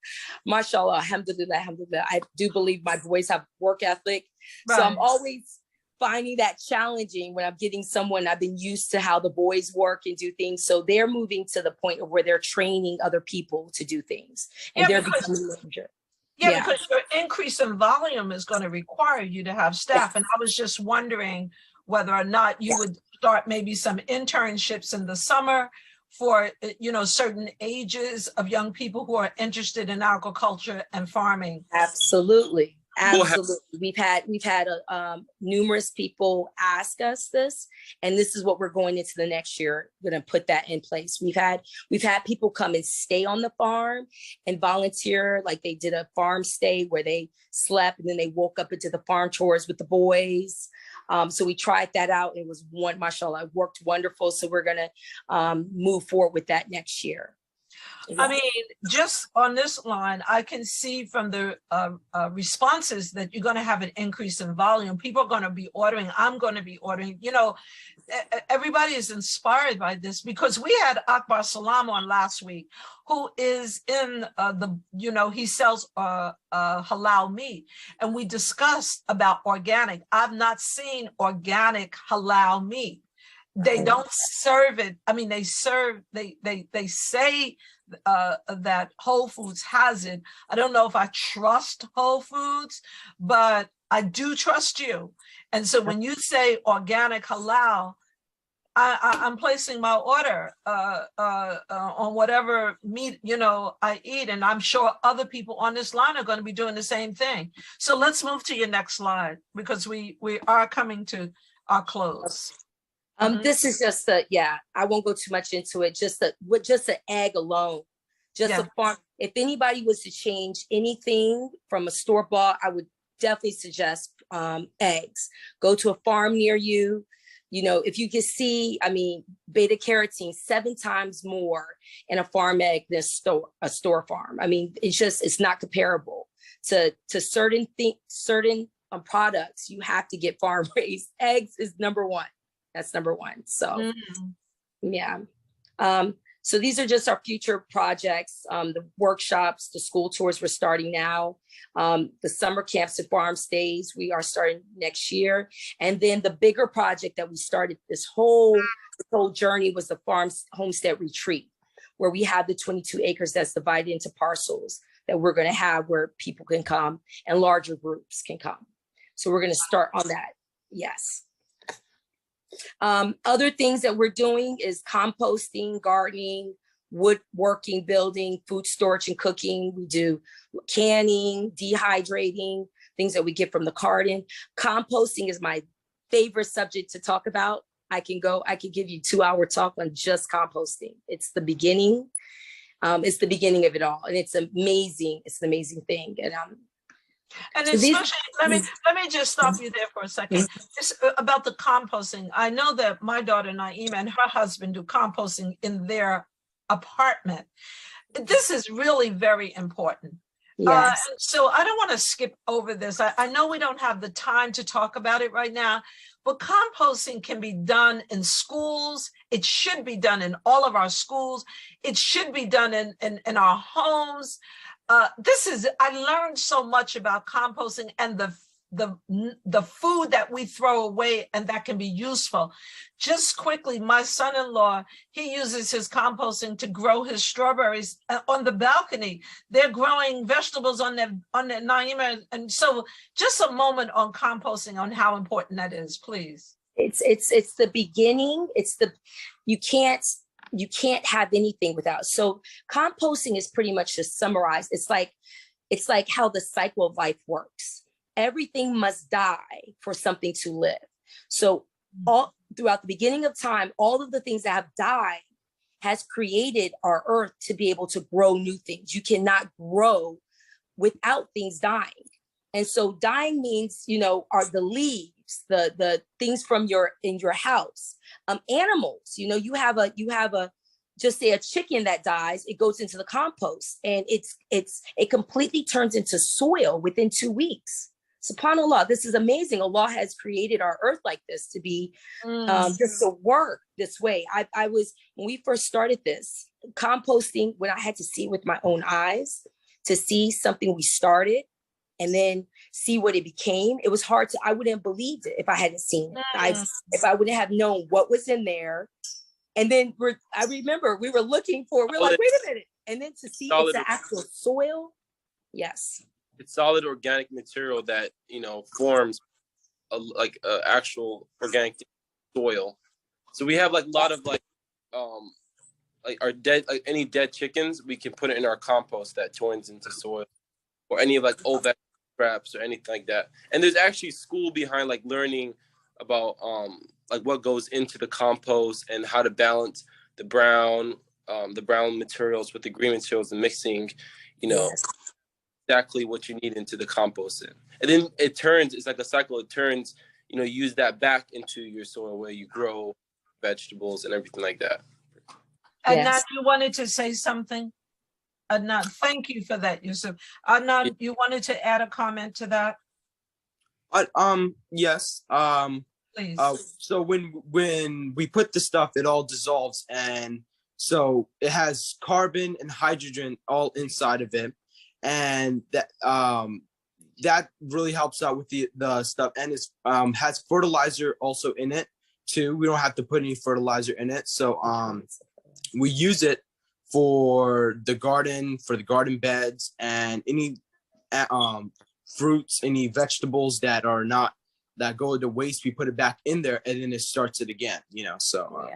mashallah, alhamdulillah, alhamdulillah, I do believe my boys have work ethic. Right. So I'm always finding that challenging when I'm getting someone. I've been used to how the boys work and do things. So they're moving to the point of where they're training other people to do things. And they're becoming larger. Yeah, because your increase in volume is going to require you to have staff. And I was just wondering whether or not you would start maybe some internships in the summer for, certain ages of young people who are interested in agriculture and farming. Absolutely. We've had numerous people ask us this, and this is what we're going into the next year. We're going to put that in place. We've had people come and stay on the farm and volunteer, like they did a farm stay where they slept and then they woke up into the farm chores with the boys. So we tried that out. It was mashallah, it worked wonderful. So we're going to move forward with that next year. I mean, just on this line, I can see from the responses that you're going to have an increase in volume. People are going to be ordering. I'm going to be ordering. Everybody is inspired by this because we had Akbar Salam on last week, who is in he sells halal meat. And we discussed about organic. I've not seen organic halal meat. They don't serve it. I mean, they say that Whole Foods has it. I don't know if I trust Whole Foods, but I do trust you. And so when you say organic halal, I'm placing my order on whatever meat, I eat. And I'm sure other people on this line are going to be doing the same thing. So let's move to your next slide because we are coming to our close. This is just I won't go too much into it. Just an egg alone, a farm. If anybody was to change anything from a store-bought, I would definitely suggest eggs. Go to a farm near you. If you can see, beta carotene 7 times more in a farm egg than a store farm. I mean, it's not comparable to certain products. You have to get farm raised. Eggs is number one. That's number one. So, so these are just our future projects. The workshops, the school tours we're starting now. The summer camps and farm stays we are starting next year. And then the bigger project that we started this whole journey was the farm homestead retreat, where we have the 22 acres that's divided into parcels that we're going to have where people can come and larger groups can come. So we're going to start on that. Yes. Other things that we're doing is composting, gardening, woodworking, building, food storage and cooking. We do canning, dehydrating, things that we get from the garden. Composting is my favorite subject to talk about. I can give you 2-hour talk on just composting. It's the beginning. It's the beginning of it all. And it's amazing. It's an amazing thing. And especially, let me just stop you there for a second. It's about the composting. I know that my daughter Naima and her husband do composting in their apartment. This is really very important. Yes. So I don't want to skip over this. I know we don't have the time to talk about it right now, but composting can be done in schools. It should be done in all of our schools. It should be done in our homes. I learned so much about composting and the food that we throw away and that can be useful. Just quickly, my son-in-law, he uses his composting to grow his strawberries on the balcony. They're growing vegetables on their Naima. And so just a moment on composting, on how important that is, please. It's the beginning. You can't have anything without. So composting is pretty much just summarized. It's like how the cycle of life works. Everything must die for something to live. So all throughout the beginning of time, all of the things that have died has created our earth to be able to grow new things. You cannot grow without things dying. And so dying means, are the leaves, leaves, the things from in your house, animals. You know, you have a just say a chicken that dies, it goes into the compost, and it completely turns into soil within 2 weeks. SubhanAllah, this is amazing. Allah has created our earth like this to be just to work this way. I was, when we first started this composting, when I had to see it with my own eyes, to see something we started and then see what it became, it was hard to, I wouldn't have believed it if I hadn't seen it. If I wouldn't have known what was in there. And then I remember we were looking for, we're like, wait a minute. And then to see it's the actual soil. Yes. It's solid organic material that, you know, forms like actual organic soil. So we have like a lot of like our dead, like any dead chickens, we can put it in our compost that turns into soil, or any of like old scraps or anything like that. And there's actually school behind like learning about like what goes into the compost and how to balance the brown materials with the green materials and mixing, you know, exactly what you need into the compost. And then it turns, it's like a cycle. It turns, you know, use that back into your soil where you grow vegetables and everything like that. Adnan, you wanted to say something? Adnan, thank you for that, Yusuf. Adnan, you wanted to add a comment to that? Yes. Please. So when we put the stuff, it all dissolves, and so it has carbon and hydrogen all inside of it, and that really helps out with the stuff, and it has fertilizer also in it too. We don't have to put any fertilizer in it, so we use it for the garden beds, and any fruits, any vegetables that go to waste, we put it back in there, and then it starts it again, you know. So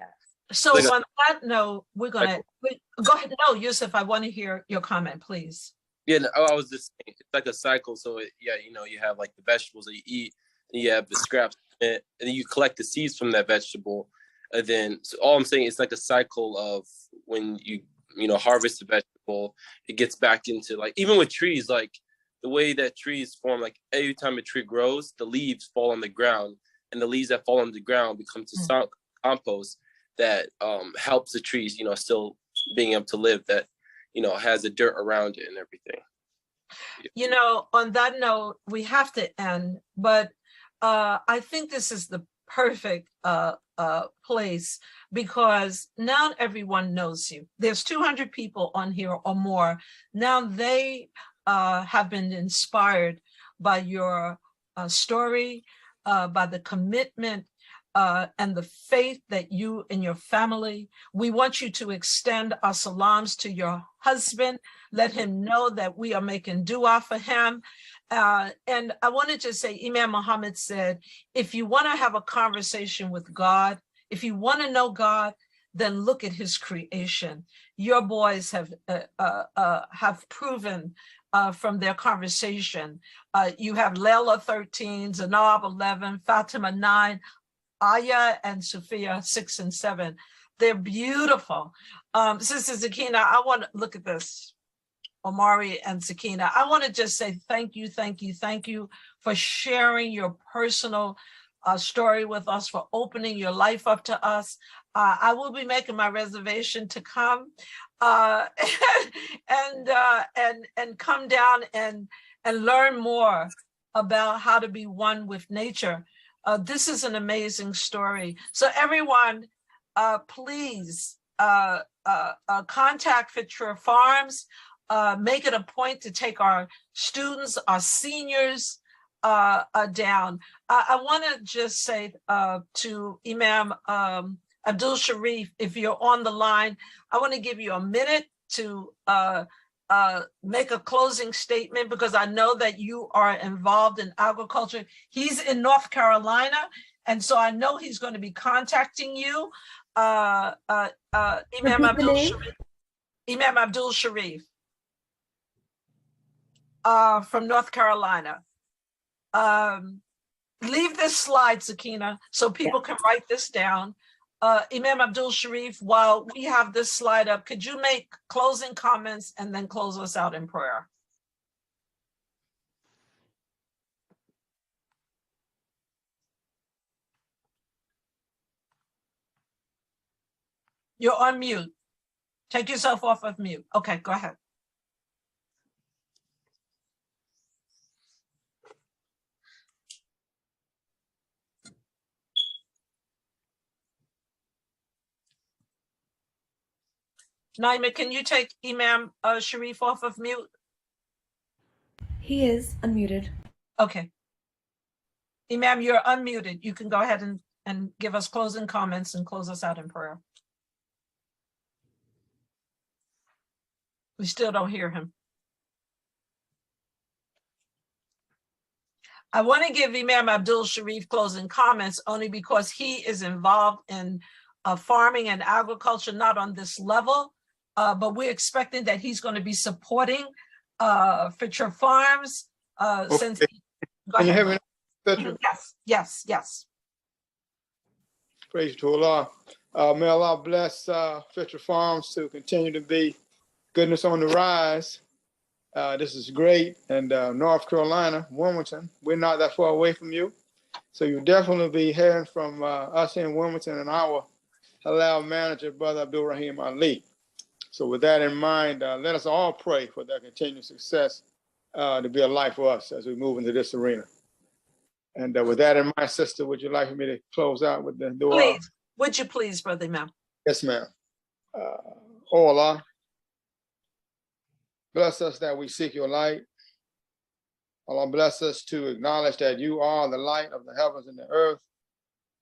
so on that note, we're gonna go ahead. No, Yusuf, I want to hear your comment, please. Yeah, no, I was just saying, it's like a cycle. So you know, you have like the vegetables that you eat, and you have the scraps in it, and then you collect the seeds from that vegetable, and then so all I'm saying, it's like a cycle of when you know, harvest the vegetable, it gets back into, like, even with trees, like the way that trees form, like every time a tree grows, the leaves fall on the ground, and the leaves that fall on the ground become to compost that helps the trees, you know, still being able to live, that, you know, has the dirt around it and everything. You know, on that note, we have to end, but I think this is the perfect place, because now everyone knows you. There's 200 people on here or more. Now they have been inspired by your story, by the commitment and the faith that you and your family. We want you to extend our salams to your husband. Let him know that we are making dua for him. And I wanted to say, Imam Muhammad said, if you want to have a conversation with God, if you want to know God, then look at his creation. Your boys have proven from their conversation. You have Layla 13, Zanab 11, Fatima 9, Aya and Sophia 6 and 7. They're beautiful. Sister Zakina, I want to look at this. Omari and Sakina, I want to just say thank you for sharing your personal story with us, for opening your life up to us. I will be making my reservation to come and come down and learn more about how to be one with nature. This is an amazing story. So everyone, please contact Fitra Farms. Make it a point to take our students, our seniors down. I want to just say to Imam Abdul Sharif, if you're on the line, I want to give you a minute to make a closing statement, because I know that you are involved in agriculture. He's in North Carolina, and so I know he's going to be contacting you. Imam Abdul Sharif. From North Carolina. Leave this slide, Sakina, so people can write this down. Imam Abdul Sharif, while we have this slide up, could you make closing comments and then close us out in prayer? You're on mute. Take yourself off of mute. Okay, go ahead. Naima, can you take Imam Sharif off of mute? He is unmuted. Okay. Imam, you're unmuted. You can go ahead and give us closing comments and close us out in prayer. We still don't hear him. I want to give Imam Abdul Sharif closing comments only because he is involved in farming and agriculture, not on this level, but we're expecting that he's going to be supporting Fitcher Farms since. Can you hear me? Fitcher? Yes. Praise to Allah. May Allah bless Fitcher Farms to continue to be goodness on the rise. This is great. And North Carolina, Wilmington, we're not that far away from you. So you'll definitely be hearing from us here in Wilmington and our halal manager, Brother Abdul Rahim Ali. So with that in mind, let us all pray for their continued success to be a light for us as we move into this arena. And with that in mind, sister, would you like for me to close out with the dua? Please, would you please, Brother Imam? Yes, ma'am. Oh Allah, bless us that we seek your light. Allah, bless us to acknowledge that you are the light of the heavens and the earth,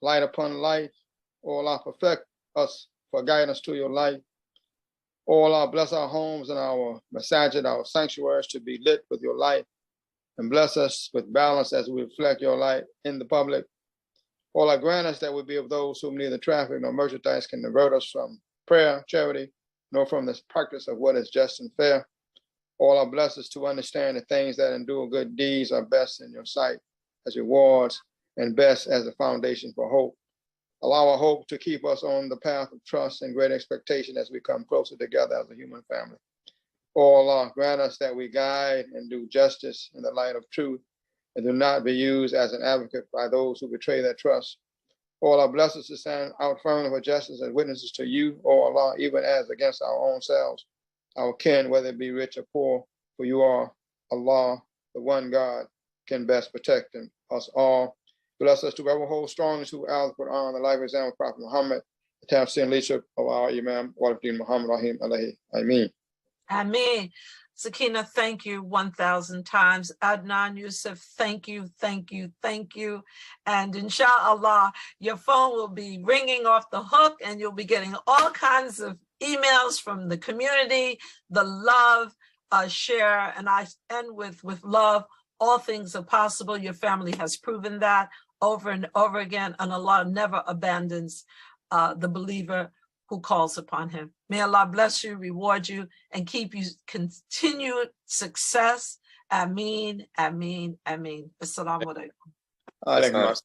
light upon light. Oh Allah, perfect us for guiding us to your light. Oh Allah, bless our homes and our masajid, our sanctuaries to be lit with your light. And bless us with balance as we reflect your light in the public. Oh Allah, grant us that we be of those whom neither traffic nor merchandise can divert us from prayer, charity, nor from this practice of what is just and fair. All our bless us to understand the things that endure good deeds are best in your sight as rewards and best as a foundation for hope. Allow our hope to keep us on the path of trust and great expectation as we come closer together as a human family. Oh Allah, grant us that we guide and do justice in the light of truth and do not be used as an advocate by those who betray their trust. Oh Allah, bless us to stand out firmly for justice as witnesses to you, oh Allah, even as against our own selves, our kin, whether it be rich or poor, for you are Allah, the one God, can best protect us all. Bless us to ever hold strong to Al Quran, the life example of Prophet Muhammad, the tafsir and leadership of our Imam, Waliddin Muhammad Rahim alayhi. Ameen. Ameen. Sakina, thank you 1,000 times. Adnan Yusuf, thank you. And inshallah, your phone will be ringing off the hook and you'll be getting all kinds of emails from the community, the love, share. And I end with love, all things are possible. Your family has proven that over and over again, and Allah never abandons the believer who calls upon him. May Allah bless you, reward you, and keep you continued success. Ameen, ameen, ameen. Assalamu alaikum. Alaikum.